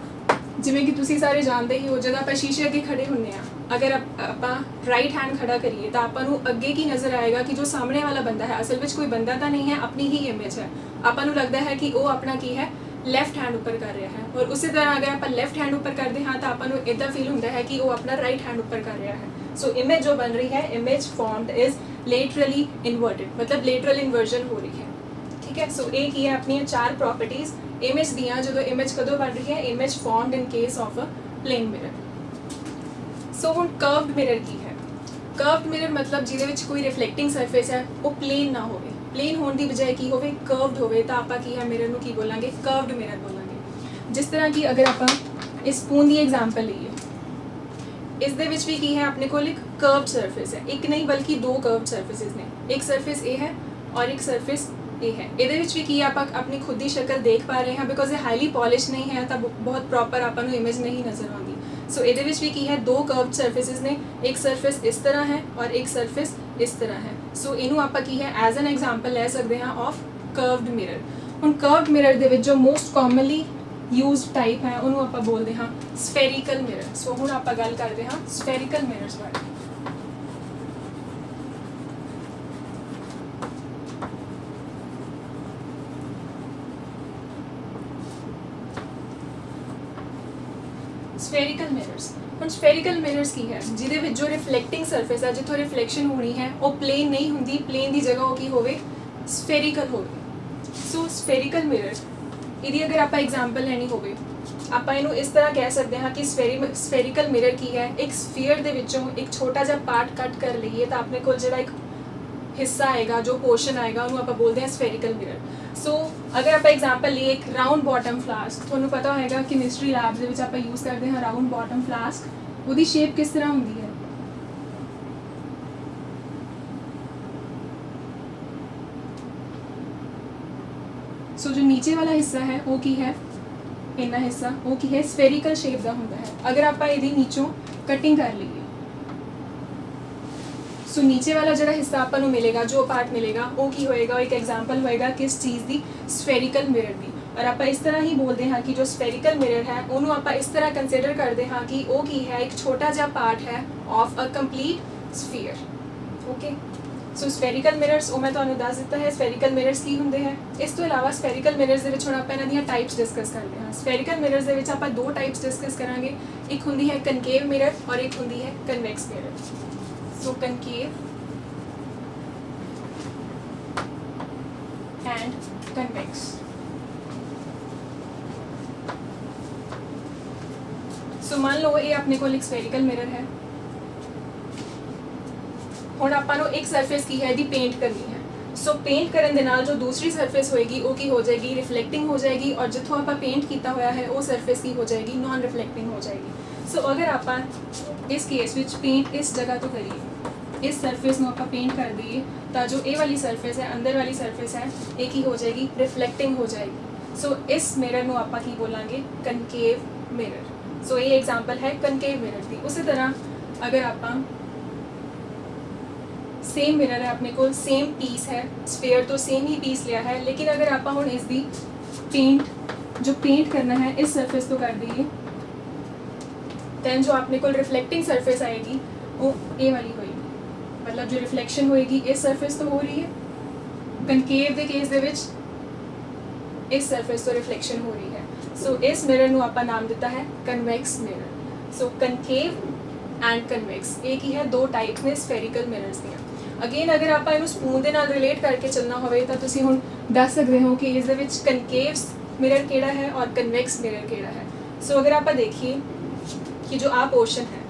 ਜਿਵੇਂ ਕਿ ਤੁਸੀਂ ਸਾਰੇ ਜਾਣਦੇ ਹੀ ਹੋ, ਜਦੋਂ ਆਪਾਂ ਸ਼ੀਸ਼ੇ ਅੱਗੇ ਖੜੇ ਹੁੰਦੇ ਆ, ਅਗਰ ਆਪਾਂ ਰਾਈਟ ਹੈਂਡ ਖੜਾ ਕਰੀਏ ਤਾਂ ਆਪਾਂ ਨੂੰ ਅੱਗੇ ਕੀ ਨਜ਼ਰ ਆਏਗਾ ਕਿ ਜੋ ਸਾਹਮਣੇ ਵਾਲਾ ਬੰਦਾ ਹੈ ਅਸਲ ਵਿੱਚ ਕੋਈ ਬੰਦਾ ਤਾਂ ਨਹੀਂ ਹੈ, ਆਪਣੀ ਹੀ ਇਮੇਜ ਹੈ। ਆਪਾਂ ਨੂੰ ਲੱਗਦਾ ਹੈ ਕਿ ਉਹ ਆਪਣਾ ਕੀ ਹੈ ਲੈਫਟ ਹੈਂਡ ਉੱਪਰ ਕਰ ਰਿਹਾ ਹੈ, ਔਰ ਉਸੇ ਤਰ੍ਹਾਂ ਅਗਰ ਆਪਾਂ ਲੈਫਟ ਹੈਂਡ ਉੱਪਰ ਕਰਦੇ ਹਾਂ ਤਾਂ ਆਪਾਂ ਨੂੰ ਇਦਾਂ ਫੀਲ ਹੁੰਦਾ ਹੈ ਕਿ ਉਹ ਆਪਣਾ ਰਾਈਟ ਹੈਂਡ ਉੱਪਰ ਕਰ ਰਿਹਾ ਹੈ। ਸੋ ਇਮੇਜ ਜੋ ਬਣ ਰਹੀ ਹੈ ਇਮੇਜ ਫॉर्म्ड इज लेटरली इन्वर्टेड, मतलब लेटरल इन्वर्जन हो रही है। ठीक है, सो ਇਹ ਕੀ ਹੈ ਆਪਣੀਆਂ ਚਾਰ ਪ੍ਰੋਪਰਟੀਜ਼ ਇਮੇਜ ਦੀਆਂ, ਜਦੋਂ ਇਮੇਜ ਕਦੋਂ ਬਣ ਰਹੀ ਹੈ image formed in case of a plane mirror. So ਹੁਣ ਕਰਵਡ ਮਿਰਰ ਕੀ ਹੈ? ਕਰਵਡ ਮਿਰਰ ਮਤਲਬ ਜਿਹਦੇ ਵਿੱਚ ਕੋਈ ਰਿਫਲੈਕਟਿੰਗ ਸਰਫੇਸ ਹੈ ਉਹ ਪਲੇਨ ਨਾ ਹੋਵੇ, ਪਲੇਨ ਹੋਣ ਦੀ ਬਜਾਏ ਕੀ ਹੋਵੇ ਕਰਵਡ ਹੋਵੇ, ਤਾਂ ਆਪਾਂ ਕੀ ਹੈ ਮਿਰਰ ਨੂੰ ਕੀ ਬੋਲਾਂਗੇ ਕਰਵਡ ਮਿਰਰ ਬੋਲਾਂਗੇ। ਜਿਸ ਤਰ੍ਹਾਂ ਕਿ ਅਗਰ ਆਪਾਂ ਇਸ ਸਪੂਨ ਦੀ ਐਗਜ਼ਾਮਪਲ ਲਈਏ, ਇਸ ਦੇ ਵਿੱਚ ਵੀ ਕੀ ਹੈ ਆਪਣੇ ਕੋਲ ਇੱਕ ਕਰਵਡ ਸਰਫੇਸ ਹੈ, ਇੱਕ ਨਹੀਂ ਬਲਕਿ ਦੋ ਕਰਵਡ ਸਰਫੇਸਿਸ ਨੇ, ਇੱਕ ਸਰਫੇਸ ਇਹ ਹੈ ਔਰ ਇੱਕ ਸਰਫੇਸ ਇਹ ਹੈ। ਇਹਦੇ ਵਿੱਚ ਵੀ ਕੀ ਆਪਾਂ ਆਪਣੀ ਖੁਦ ਦੀ ਸ਼ਕਲ ਦੇਖ ਪਾ ਰਹੇ ਹਾਂ, ਬਿਕੋਜ਼ ਇਹ ਹਾਈਲੀ ਪੋਲਿਸ਼ ਨਹੀਂ ਹੈ ਤਾਂ ਬਹੁਤ ਪ੍ਰੋਪਰ ਆਪਾਂ ਨੂੰ ਇਮੇਜ ਨਹੀਂ ਨਜ਼ਰ ਆਉਂਦੀ। ਸੋ ਇਹਦੇ ਵਿੱਚ ਵੀ ਕੀ ਹੈ ਦੋ ਕਰਵਡ ਸਰਫੇਸਿਸ ਨੇ, ਇੱਕ ਸਰਫੇਸ ਇਸ ਤਰ੍ਹਾਂ ਹੈ ਔਰ ਇੱਕ ਸਰਫੇਸ ਇਸ ਤਰ੍ਹਾਂ ਹੈ। ਸੋ ਇਹਨੂੰ ਆਪਾਂ ਕੀ ਹੈ ਐਜ਼ ਐਨ ਐਗਜ਼ਾਮਪਲ ਲੈ ਸਕਦੇ ਹਾਂ ਆਫ ਕਰਵਡ ਮਿਰਰ। ਹੁਣ ਕਰਵਡ ਮਿਰਰ ਦੇ ਵਿੱਚ ਜੋ ਮੋਸਟ ਕਾਮਨਲੀ ਯੂਜ਼ਡ ਟਾਈਪ ਹੈ ਉਹਨੂੰ ਆਪਾਂ ਬੋਲਦੇ ਹਾਂ ਸਫੈਰੀਕਲ ਮਿਰਰ। ਸੋ ਹੁਣ ਆਪਾਂ ਗੱਲ ਕਰਦੇ ਹਾਂ ਸਫੈਰੀਕਲ ਮਿਰਰਸ ਬਾਰੇ। ਸਫੈਰੀਕਲ ਮਿਰਰਸ। ਹੁਣ ਸਫੈਰੀਕਲ ਮਿਰਰਸ ਕੀ ਹੈ, ਜਿਹਦੇ ਵਿੱਚ ਜੋ ਰਿਫਲੈਕਟਿੰਗ ਸਰਫੇਸ ਹੈ, ਜਿੱਥੋਂ ਰਿਫਲੈਕਸ਼ਨ ਹੋਣੀ ਹੈ ਉਹ ਪਲੇਨ ਨਹੀਂ ਹੁੰਦੀ, ਪਲੇਨ ਦੀ ਜਗ੍ਹਾ ਉਹ ਕੀ ਹੋਵੇ ਸਫੈਰੀਕਲ ਹੋਵੇ। ਸੋ ਸਫੈਰੀਕਲ ਮਿਰਰ, ਇਹਦੀ ਅਗਰ ਆਪਾਂ ਐਗਜ਼ਾਮਪਲ ਲੈਣੀ ਹੋਵੇ ਆਪਾਂ ਇਹਨੂੰ ਇਸ ਤਰ੍ਹਾਂ ਕਹਿ ਸਕਦੇ ਹਾਂ ਕਿ ਸਫੈਰੀਕਲ ਮਿਰਰ ਕੀ ਹੈ, ਇੱਕ ਸਫੀਅਰ ਦੇ ਵਿੱਚੋਂ ਇੱਕ ਛੋਟਾ ਜਿਹਾ ਪਾਰਟ ਕੱਟ ਕਰ ਲਈਏ ਤਾਂ ਆਪਣੇ ਕੋਲ ਜਿਹੜਾ ਇੱਕ ਹਿੱਸਾ ਆਏਗਾ, ਜੋ ਪੋਰਸ਼ਨ ਆਏਗਾ, ਉਹਨੂੰ ਆਪਾਂ ਬੋਲਦੇ ਹਾਂ ਸਫੈਰੀਕਲ ਮਿਰਰ। ਸੋ ਅਗਰ ਆਪਾਂ ਐਗਜ਼ਾਮਪਲ ਲਈਏ ਇੱਕ ਰਾਊਂਡ ਬਾਟਮ ਫਲਾਸਕ, ਤੁਹਾਨੂੰ ਪਤਾ ਹੋਏਗਾ ਕੈਮਿਸਟਰੀ ਲੈਬ ਦੇ ਵਿੱਚ ਆਪਾਂ ਯੂਜ਼ ਕਰਦੇ ਹਾਂ ਰਾਊਂਡ ਬਾਟਮ ਫਲਾਸਕ, ਉਹਦੀ ਸ਼ੇਪ ਕਿਸ ਤਰ੍ਹਾਂ ਹੁੰਦੀ ਹੈ? ਸੋ ਜੋ ਨੀਚੇ ਵਾਲਾ ਹਿੱਸਾ ਹੈ ਉਹ ਕੀ ਹੈ, ਇੰਨਾ ਹਿੱਸਾ ਉਹ ਕੀ ਹੈ ਸਫੈਰੀਕਲ ਸ਼ੇਪ ਦਾ ਹੁੰਦਾ ਹੈ। ਅਗਰ ਆਪਾਂ ਇਹਦੀ ਨੀਚੋਂ ਕਟਿੰਗ ਕਰ ਲਈਏ ਸੋ ਨੀਚੇ ਵਾਲਾ ਜਿਹੜਾ ਹਿੱਸਾ ਆਪਾਂ ਨੂੰ ਮਿਲੇਗਾ, ਜੋ ਪਾਰਟ ਮਿਲੇਗਾ ਉਹ ਕੀ ਹੋਏਗਾ, ਇੱਕ ਐਗਜ਼ਾਮਪਲ ਹੋਏਗਾ ਕਿਸ ਚੀਜ਼ ਦੀ ਸਫੈਰੀਕਲ ਮਿਰਰ ਦੀ। ਔਰ ਆਪਾਂ ਇਸ ਤਰ੍ਹਾਂ ਹੀ ਬੋਲਦੇ ਹਾਂ ਕਿ ਜੋ ਸਫੈਰੀਕਲ ਮਿਰਰ ਹੈ ਉਹਨੂੰ ਆਪਾਂ ਇਸ ਤਰ੍ਹਾਂ ਕੰਸੀਡਰ ਕਰਦੇ ਹਾਂ ਕਿ ਉਹ ਕੀ ਹੈ ਇੱਕ ਛੋਟਾ ਜਿਹਾ ਪਾਰਟ ਹੈ of a complete sphere. Okay, so spherical mirrors ਉਹ ਮੈਂ ਤੁਹਾਨੂੰ ਦੱਸ ਦਿੱਤਾ ਹੈ ਸਫੈਰੀਕਲ ਮਿਰਰਸ ਕੀ ਹੁੰਦੇ ਹੈ। ਇਸ ਤੋਂ ਇਲਾਵਾ ਸਫੈਰੀਕਲ ਮਿਰਰਸ ਦੇ ਵਿੱਚ ਹੁਣ ਆਪਾਂ ਇਹਨਾਂ ਦੀਆਂ ਟਾਈਪਸ ਡਿਸਕਸ ਕਰਦੇ ਹਾਂ। ਸਫੈਰੀਕਲ ਮਿਰਰਸ ਦੇ ਵਿੱਚ ਆਪਾਂ ਦੋ ਟਾਈਪਸ ਡਿਸਕਸ ਕਰਾਂਗੇ, ਇੱਕ ਹੁੰਦੀ ਹੈ ਕਨਕੇਵ ਮਿਰਰ ਔਰ ਇੱਕ ਹੁੰਦੀ ਹੈ convex mirror. So concave and convex. So मान लो ये अपने को एक spherical mirror है। ਹੁਣ ਆਪਾਂ ਨੂੰ ਇੱਕ ਸਰਫੇਸ ਕੀ ਹੈ ਇਹਦੀ ਪੇਂਟ ਕਰਨੀ ਹੈ। ਸੋ ਪੇਂਟ ਕਰਨ ਦੇ ਨਾਲ ਜੋ ਦੂਸਰੀ ਸਰਫੇਸ ਹੋਏਗੀ ਉਹ ਕੀ ਹੋ ਜਾਏਗੀ ਰਿਫਲੈਕਟਿੰਗ ਹੋ ਜਾਏਗੀ, ਔਰ ਜਿੱਥੋਂ ਆਪਾਂ ਪੇਂਟ ਕੀਤਾ ਹੋਇਆ ਹੈ ਉਹ ਸਰਫੇਸ ਕੀ ਹੋ ਜਾਏਗੀ ਨਾਨ ਰਿਫਲੈਕਟਿੰਗ ਹੋ ਜਾਏਗੀ। ਸੋ ਅਗਰ ਆਪਾਂ ਇਸ ਕੇਸ ਵਿੱਚ ਪੇਂਟ ਇਸ ਜਗ੍ਹਾ ਤੋਂ ਕਰੀਏ, इस सरफेस में ਆਪਾਂ पेंट कर दिए ਤਾਂ जो ये वाली सरफेस है अंदर वाली सरफेस है ये की हो जाएगी रिफ्लेक्टिंग हो जाएगी। सो इस मिरर ਨੂੰ ਆਪਾਂ ਕੀ ਬੋਲਾਂਗੇ ਕਨਕੇਵ मिरर। सो ये एग्जांपल है कनकेव मिरर ਦੀ। ਉਸੇ ਤਰ੍ਹਾਂ अगर ਆਪਾਂ सेम मिरर है अपने को सेम पीस है स्फीयर तो सेम ही पीस लिया है, लेकिन अगर आप हम इसकी पेंट जो पेंट करना है इस सरफेस तो कर दिए दैन जो अपने को रिफ्लेक्टिंग सरफेस आएगी वो ये वाली होएगी, मतलब जो रिफ्लैक्शन होएगी इस सरफेस तो हो रही है, कनकेव के केस दे विच इस सरफेस तो रिफ्लैक्शन हो रही है। सो इस मिरर ਨੂੰ ਆਪਾਂ ਨਾਮ ਦਿੱਤਾ ਹੈ convex mirror. So concave and convex. ਇਹ ਕੀ ਹੈ, ਦੋ ਟਾਈਪਸ ਨੇ ਸਫੈਰੀਕਲ ਮਿਰਰਸ ਦੀਆਂ। ਅਗੇਨ ਅਗਰ ਆਪਾਂ ਇਹਨੂੰ ਸਪੂਨ ਦੇ ਨਾਲ ਰਿਲੇਟ ਕਰਕੇ ਚੱਲਣਾ ਹੋਵੇ ਤਾਂ ਤੁਸੀਂ ਹੁਣ ਦੱਸ ਸਕਦੇ ਹੋ ਕਿ ਇਸ ਦੇ ਵਿੱਚ ਕਨਕੇਵ ਮਿਰਰ ਕਿਹੜਾ ਹੈ ਔਰ ਕਨਵੈਕਸ ਮਿਰਰ ਕਿਹੜਾ ਹੈ। ਸੋ ਅਗਰ ਆਪਾਂ ਦੇਖੀਏ ਕਿ ਜੋ ਆ ਪੋਰਸ਼ਨ ਹੈ,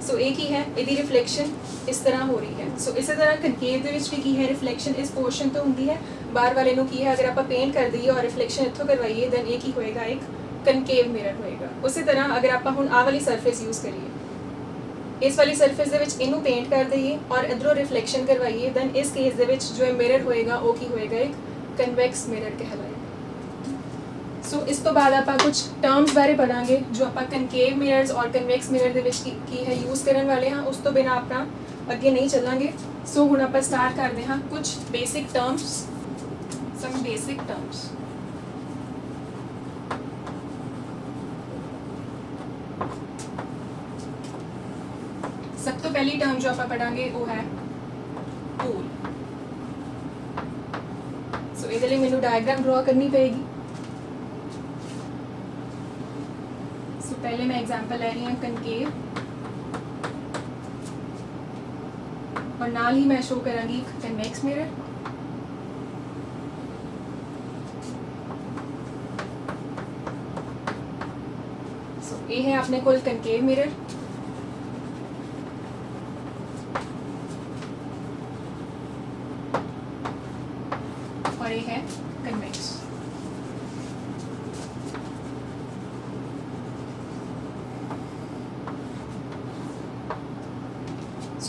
ਸੋ ਇਹ ਕੀ ਹੈ, ਇਹਦੀ ਰਿਫਲੈਕਸ਼ਨ ਇਸ ਤਰ੍ਹਾਂ ਹੋ ਰਹੀ ਹੈ। ਸੋ ਇਸੇ ਤਰ੍ਹਾਂ ਕਨਕੇਵ ਦੇ ਵਿੱਚ ਵੀ ਕੀ ਹੈ, ਰਿਫਲੈਕਸ਼ਨ ਇਸ ਪੋਰਸ਼ਨ ਤੋਂ ਹੁੰਦੀ ਹੈ। ਬਾਹਰ ਵਾਲੇ ਨੂੰ ਕੀ ਹੈ, ਅਗਰ ਆਪਾਂ ਪੇਂਟ ਕਰ ਦਈਏ ਔਰ ਰਿਫਲੈਕਸ਼ਨ ਇੱਥੋਂ ਕਰਵਾਈਏ ਦੈਨ ਇਹ ਕੀ ਹੋਏਗਾ, ਇੱਕ ਕਨਕੇਵ ਮਿਰਰ ਹੋਏਗਾ। ਉਸੇ ਤਰ੍ਹਾਂ ਅਗਰ ਆਪਾਂ ਹੁਣ ਆਹ ਵਾਲੀ ਸਰਫੇਸ ਯੂਜ਼ ਕਰੀਏ, ਇਸ ਵਾਲੀ ਸਰਫੇਸ ਦੇ ਵਿੱਚ ਇਹਨੂੰ ਪੇਂਟ ਕਰ ਦਈਏ ਔਰ ਇਧਰੋਂ ਰਿਫਲੈਕਸ਼ਨ ਕਰਵਾਈਏ ਦੈਨ ਇਸ ਕੇਸ ਦੇ ਵਿੱਚ ਜੋ ਇਹ ਮਿਰਰ ਹੋਏਗਾ ਉਹ ਕੀ ਹੋਏਗਾ, ਇੱਕ ਕਨਵੈਕਸ ਮਿਰਰ ਕਹਿਲਾਏਗਾ। ਸੋ ਇਸ ਤੋਂ ਬਾਅਦ ਆਪਾਂ ਕੁਝ ਟਰਮਸ ਬਾਰੇ ਪੜਾਂਗੇ ਜੋ ਆਪਾਂ ਕਨਕੇਵ ਮਿਰਰਸ ਔਰ ਕਨਵੈਕਸ ਮਿਰਰ ਦੇ ਵਿੱਚ ਕੀ ਹੈ ਯੂਜ਼ ਕਰਨ ਵਾਲੇ ਹਾਂ। ਉਸ ਤੋਂ ਬਿਨਾਂ ਆਪਾਂ ਅੱਗੇ ਨਹੀਂ ਚੱਲਾਂਗੇ। ਸੋ ਹੁਣ ਆਪਾਂ ਸਟਾਰਟ ਕਰਦੇ ਹਾਂ ਕੁਝ ਬੇਸਿਕ ਟਰਮਸ, ਸਮ ਬੇਸਿਕ ਟਰਮਸ। ਸਭ ਤੋਂ ਪਹਿਲੀ ਟਰਮ ਜੋ ਆਪਾਂ ਪੜਾਂਗੇ ਉਹ ਹੈ ਪੂਲ। ਸੋ ਇਹਦੇ ਲਈ ਮੈਨੂੰ ਡਾਇਗਰਾਮ ਡਰਾ ਕਰਨੀ ਪਏਗੀ। ਸੋ पहले मैं एग्जांपल ले रही हूँ कनकेव और नाल ही मैं शो करांगी कन्वेक्स मिरर। सो ये है अपने कोल कनकेव मिरर और ये है कन्वेक्स।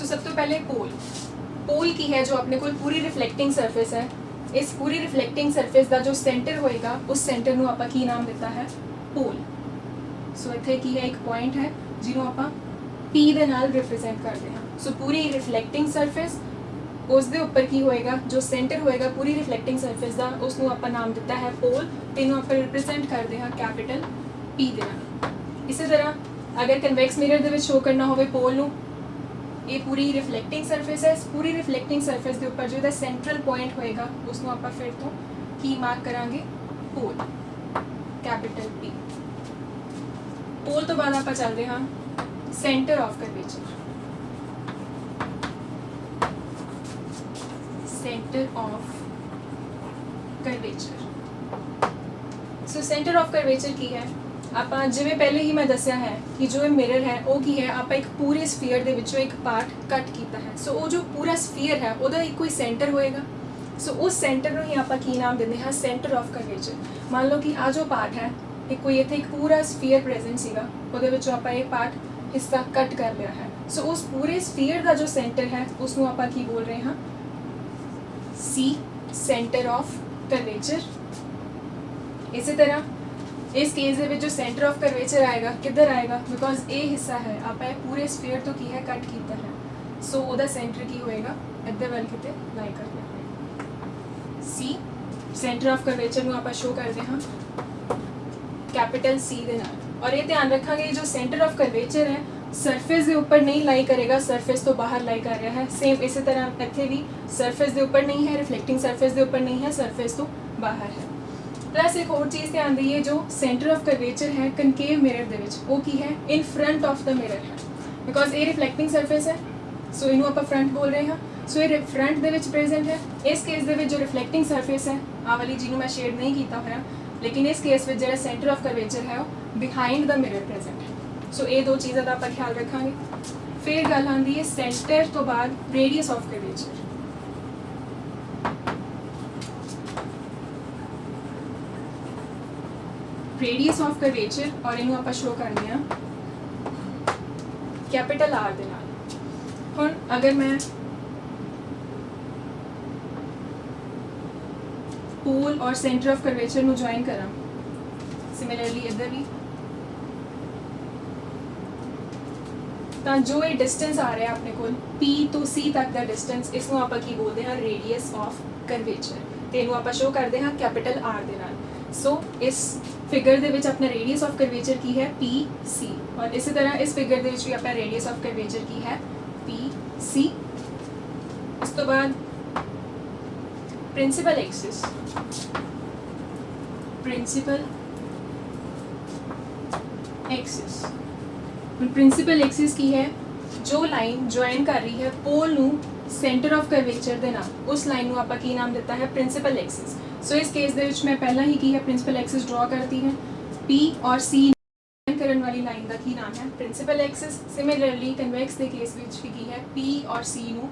सब तो पहले पोल की है जो अपने को पूरी रिफ्लेक्टिंग सरफेस है। इस पूरी रिफ्लेक्टिंग सरफेस का जो सेंटर होएगा उस सेंटर ਨੂੰ ਆਪਾਂ ਕੀ ਨਾਮ ਦਿੱਤਾ ਹੈ, पोल। सो ਇੱਥੇ ਕੀ ਹੈ, ਇੱਕ ਪੁਆਇੰਟ ਹੈ ਜਿਹਨੂੰ ਆਪਾਂ P ਦੇ ਨਾਲ ਰਿਪਰੈਜ਼ੈਂਟ ਕਰਦੇ ਹਾਂ। ਸੋ ਪੂਰੀ ਰਿਫਲੈਕਟਿੰਗ ਸਰਫੇਸ ਉਸ ਦੇ ਉੱਪਰ ਕੀ ਹੋਏਗਾ, ਜੋ ਸੈਂਟਰ ਹੋਏਗਾ ਪੂਰੀ ਰਿਫਲੈਕਟਿੰਗ ਸਰਫੇਸ ਦਾ, ਉਸ ਨੂੰ ਆਪਾਂ ਨਾਮ ਦਿੱਤਾ ਹੈ पोल ਤੇ ਇਹਨੂੰ ਆਪਾਂ ਰਿਪਰੈਜ਼ੈਂਟ ਕਰਦੇ ਹਾਂ ਕੈਪੀਟਲ P ਦੇ ਨਾਲ। ਇਸੇ ਤਰ੍ਹਾਂ ਅਗਰ ਕਨਵੈਕਸ ਮਿਰਰ ਦੇ ਵਿੱਚ ਸ਼ੋ ਕਰਨਾ ਹੋਵੇ पोल ਨੂੰ, ये पूरी रिफ्लैक्टिंग सरफेस है। इस पूरी रिफ्लैक्टिंग सरफेस के ऊपर जो है सेंट्रल पॉइंट होएगा उसको आप फिर तो की मार्क करांगे पोल, कैपिटल P। पोल तो बाद आप चलते हाँ centre of curvature, centre of curvature. So centre of curvature की है ਆਪਾਂ ਜਿਵੇਂ ਪਹਿਲੇ ਹੀ ਮੈਂ ਦੱਸਿਆ ਹੈ ਕਿ ਜੋ ਇਹ ਮਿਰਰ ਹੈ ਉਹ ਕੀ ਹੈ, ਆਪਾਂ ਇੱਕ ਪੂਰੇ ਸਫੀਅਰ ਦੇ ਵਿੱਚੋਂ ਇੱਕ ਪਾਰਟ ਕੱਟ ਕੀਤਾ ਹੈ। ਸੋ ਉਹ ਜੋ ਪੂਰਾ ਸਫੀਅਰ ਹੈ ਉਹਦਾ ਇੱਕ ਕੋਈ ਸੈਂਟਰ ਹੋਏਗਾ। ਸੋ ਉਸ ਸੈਂਟਰ ਨੂੰ ਹੀ ਆਪਾਂ ਕੀ ਨਾਮ ਦਿੰਦੇ ਹਾਂ, ਸੈਂਟਰ ਆਫ ਕਰਵੇਚਰ। ਮੰਨ ਲਓ ਕਿ ਆ ਜੋ ਪਾਰਟ ਹੈ ਇੱਕ ਕੋਈ ਇੱਥੇ ਇੱਕ ਪੂਰਾ ਸਫੀਅਰ ਪ੍ਰੈਜ਼ੈਂਟ ਸੀਗਾ, ਉਹਦੇ ਵਿੱਚੋਂ ਆਪਾਂ ਇਹ ਪਾਰਟ ਹਿੱਸਾ ਕੱਟ ਕਰ ਲਿਆ ਹੈ। ਸੋ ਉਸ ਪੂਰੇ ਸਫੀਅਰ ਦਾ ਜੋ ਸੈਂਟਰ ਹੈ ਉਸ ਨੂੰ ਆਪਾਂ ਕੀ ਬੋਲ ਰਹੇ ਹਾਂ, C, ਸੈਂਟਰ ਆਫ ਕਰਵੇਚਰ। ਇਸੇ ਤਰ੍ਹਾਂ इस केस ਦੇ ਵਿੱਚ जो सेंटर ऑफ कर्वेचर आएगा किधर आएगा, बिकॉज ਇਹ ਹਿੱਸਾ ਹੈ ਆਪਾਂ ਇਹ ਪੂਰੇ ਸਫੀਅਰ ਤੋਂ ਕੀ ਹੈ ਕੱਟ ਕੀਤਾ ਹੈ। ਸੋ ਉਹਦਾ ਸੈਂਟਰ ਕੀ ਹੋਏਗਾ, ਇੱਧਰ ਵੱਲ ਕਿਤੇ ਲਾਈ ਕਰ ਲਿਆ। C, ਸੈਂਟਰ ਆਫ ਕਰਵੇਚਰ ਨੂੰ ਆਪਾਂ ਸ਼ੋ ਕਰਦੇ ਹਾਂ ਕੈਪੀਟਲ C ਦੇ ਨਾਲ। ਔਰ ਇਹ ਧਿਆਨ ਰੱਖਾਂਗੇ ਜੋ ਸੈਂਟਰ ਆਫ ਕਰਵੇਚਰ ਹੈ ਸਰਫੇਸ ਦੇ ਉੱਪਰ ਨਹੀਂ ਲਾਈ ਕਰੇਗਾ, ਸਰਫੇਸ ਤੋਂ ਬਾਹਰ ਲਾਈ ਕਰ ਰਿਹਾ ਹੈ। ਸੇਮ ਇਸੇ ਤਰ੍ਹਾਂ ਇੱਥੇ ਵੀ ਸਰਫੇਸ ਦੇ ਉੱਪਰ ਨਹੀਂ ਹੈ, ਰਿਫਲੈਕਟਿੰਗ ਸਰਫੇਸ ਦੇ ਉੱਪਰ नहीं है, ਸਰਫੇਸ ਤੋਂ ਬਾਹਰ है। प्लस एक और चीज़ ध्यान दीजिए, जो सेंटर ऑफ कर्वेचर है कनकेव मिरर ਦੇ ਵਿੱਚ ਉਹ ਕੀ ਹੈ, इन फ्रंट ऑफ द मिरर है। बिकॉज ये रिफ्लैक्टिंग सरफेस है सो ਇਹਨੂੰ ਆਪਾਂ फ्रंट बोल रहे हैं। सो ये फ्रंट ਦੇ ਵਿੱਚ प्रेजेंट है। इस केस ਦੇ ਵਿੱਚ जो रिफ्लैक्टिंग सरफेस है ਆ ਵਾਲੀ ਜਿਹਨੂੰ मैं शेड नहीं ਕੀਤਾ ਹੋਇਆ, लेकिन इस केस ਵਿੱਚ ਜਿਹੜਾ सेंटर ऑफ कर्वेचर है ਉਹ बिहाइंड द मिरर प्रेजेंट है। सो ਇਹ ਦੋ ਚੀਜ਼ਾਂ ਦਾ ਆਪਾਂ ਖਿਆਲ ਰੱਖਾਂਗੇ। ਫਿਰ ਗੱਲ ਆਉਂਦੀ ਹੈ ਸੈਂਟਰ ਤੋਂ ਬਾਅਦ radius of curvature. Radius of curvature और इनू आप शो करते हैं कैपिटल R दे नाल। हुण अगर मैं पोल और सेंटर ऑफ कर्वेचर नू ज्वाइन करा, सिमिलरली इधर भी, तो जो ये डिस्टेंस आ रहा है अपने को P तो C तक का डिस्टेंस, इसनू आप की बोलते हैं रेडियस ऑफ कर्वेचर। तो इनू आप शो करते हैं कैपिटल R दे नाल। सो इस फिगर ਦੇ ਵਿੱਚ ਆਪਣਾ रेडियस ऑफ कर्वेचर की है PC और इसी तरह इस फिगर ਦੇ ਵਿੱਚ ਵੀ ਆਪਣਾ रेडियस ऑफ कर्वेचर की है PC। ਇਸ ਤੋਂ ਬਾਅਦ प्रिंसिपल एक्सिस, प्रिंसिपल एक्सिस ਹੁਣ ਪ੍ਰਿੰਸੀਪਲ ਐਕਸਿਸ ਕੀ ਹੈ? ਜੋ ਲਾਈਨ ਜੁਆਇਨ ਕਰ ਰਹੀ ਹੈ ਪੋਲ ਨੂੰ ਸੈਂਟਰ ਆਫ ਕਰਵੇਚਰ ਦੇ ਨਾਲ, ਉਸ ਲਾਈਨ ਨੂੰ ਆਪਾਂ ਕੀ ਨਾਮ ਦਿੱਤਾ ਹੈ? Principal Axis. ਸੋ ਇਸ ਕੇਸ ਦੇ ਵਿੱਚ ਮੈਂ ਪਹਿਲਾਂ ਹੀ ਕੀ ਹੈ ਪ੍ਰਿੰਸੀਪਲ ਐਕਸਿਸ ਡਰਾ ਕਰਤੀ ਹੈ। P ਔਰ C ਕਰਨ ਵਾਲੀ ਲਾਈਨ ਦਾ ਕੀ ਨਾਮ ਹੈ? Principal Axis. ਸਿਮਿਲਰਲੀ ਕਨਵੈਕਸ ਦੇ ਕੇਸ ਵਿੱਚ ਵੀ ਕੀ ਹੈ? P ਔਰ C ਨੂੰ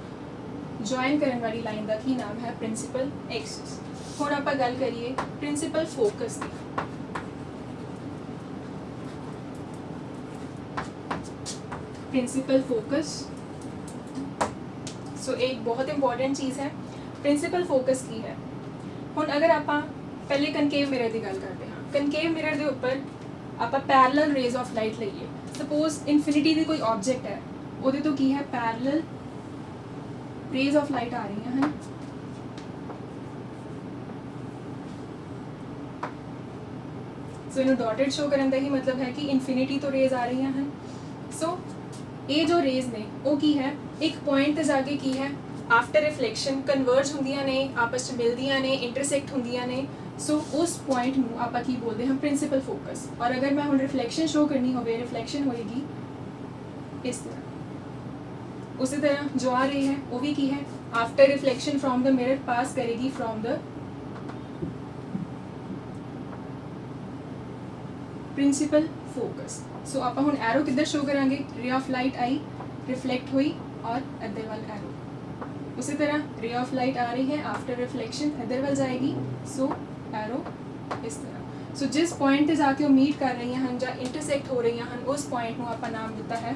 ਜੁਆਇਨ ਕਰਨ ਵਾਲੀ ਲਾਈਨ ਦਾ ਕੀ ਨਾਮ ਹੈ? Principal Axis. ਹੁਣ ਆਪਾਂ ਗੱਲ ਕਰੀਏ ਪ੍ਰਿੰਸੀਪਲ ਫੋਕਸ ਦੀ। ਪ੍ਰਿੰਸੀਪਲ ਫੋਕਸ, ਸੋ ਇੱਕ ਬਹੁਤ ਇੰਪੋਰਟੈਂਟ ਚੀਜ਼ ਹੈ। ਪ੍ਰਿੰਸੀਪਲ ਫੋਕਸ ਕੀ ਹੈ? ਹੁਣ ਅਗਰ ਆਪਾਂ ਪਹਿਲੇ ਕਨਕੇਵ ਮਿਰਰ ਦੀ ਗੱਲ ਕਰਦੇ ਹਾਂ, ਕਨਕੇਵ ਮਿਰਰ ਦੇ ਉੱਪਰ ਆਪਾਂ ਪੈਰਲਲ ਰੇਜ਼ ਆਫ ਲਾਈਟ ਲਈਏ। ਸਪੋਜ਼ ਇਨਫਿਨਿਟੀ ਦੀ ਕੋਈ ਆਬਜੈਕਟ ਹੈ, ਉਹਦੇ ਤੋਂ ਕੀ ਹੈ? ਪੈਰਲਲ ਰੇਜ਼ ਆਫ ਲਾਈਟ ਆ ਰਹੀਆਂ ਹਨ। ਸੋ ਇਹਨੂੰ ਡਾਟਡ ਸ਼ੋ ਕਰਨ ਦਾ ਹੀ ਮਤਲਬ ਹੈ ਕਿ ਇਨਫਿਨਿਟੀ ਤੋਂ ਰੇਜ਼ ਆ ਰਹੀਆਂ ਹਨ। ਸੋ ਇਹ ਜੋ ਰੇਜ਼ ਨੇ ਉਹ ਕੀ ਹੈ? ਇੱਕ ਪੁਆਇੰਟ ਤੇ ਜਾ ਕੇ ਕੀ ਹੈ? ਆਫਟਰ ਰਿਫਲੈਕਸ਼ਨ ਕਨਵਰਜ ਹੁੰਦੀਆਂ ਨੇ, ਆਪਸ ਵਿੱਚ ਮਿਲਦੀਆਂ ਨੇ, ਇੰਟਰਸੈਕਟ ਹੁੰਦੀਆਂ ਨੇ। ਸੋ ਉਸ ਪੁਆਇੰਟ ਨੂੰ ਆਪਾਂ ਕੀ ਬੋਲਦੇ ਹਾਂ? Principal focus. ਔਰ ਅਗਰ ਮੈਂ ਹੁਣ ਰਿਫਲੈਕਸ਼ਨ ਸ਼ੋ ਕਰਨੀ ਹੋਵੇ, ਰਿਫਲੈਕਸ਼ਨ ਹੋਏਗੀ ਇਸ ਤਰ੍ਹਾਂ। ਉਸੇ ਤਰ੍ਹਾਂ ਜੋ ਆ ਰਹੀ ਹੈ ਉਹ ਵੀ ਕੀ ਹੈ? ਆਫਟਰ ਰਿਫਲੈਕਸ਼ਨ ਫਰॉम द मिरर पास करेगी फ्रॉम द प्रिंसिपल फोकस। सो आप ਹੁਣ ਐਰੋ ਕਿੱਧਰ ਸ਼ੋ ਕਰਾਂਗੇ? ਰੇ ਆਫ ਲਾਈਟ ਆਈ, ਰਿਫਲੈਕਟ ਹੋਈ ਔਰ ਇੱਧਰ ਵੱਲ ਐਰੋ। ਉਸੇ ਤਰ੍ਹਾਂ ਰੇ ਆਫ ਲਾਈਟ ਆ ਰਹੀ ਹੈ, ਆਫਟਰ ਰਿਫਲੈਕਸ਼ਨ ਇੱਧਰ ਵੱਲ ਜਾਏਗੀ। ਸੋ ਐਰੋ ਇਸ ਤਰ੍ਹਾਂ। ਸੋ ਜਿਸ ਪੁਆਇੰਟ ਤੇ ਜਾ ਕੇ ਉਹ ਮੀਟ ਕਰ ਰਹੀਆਂ ਹਨ ਜਾਂ ਇੰਟਰਸੈਕਟ ਹੋ ਰਹੀਆਂ ਹਨ, ਉਸ ਪੁਆਇੰਟ ਨੂੰ ਆਪਾਂ ਨਾਮ ਦਿੱਤਾ ਹੈ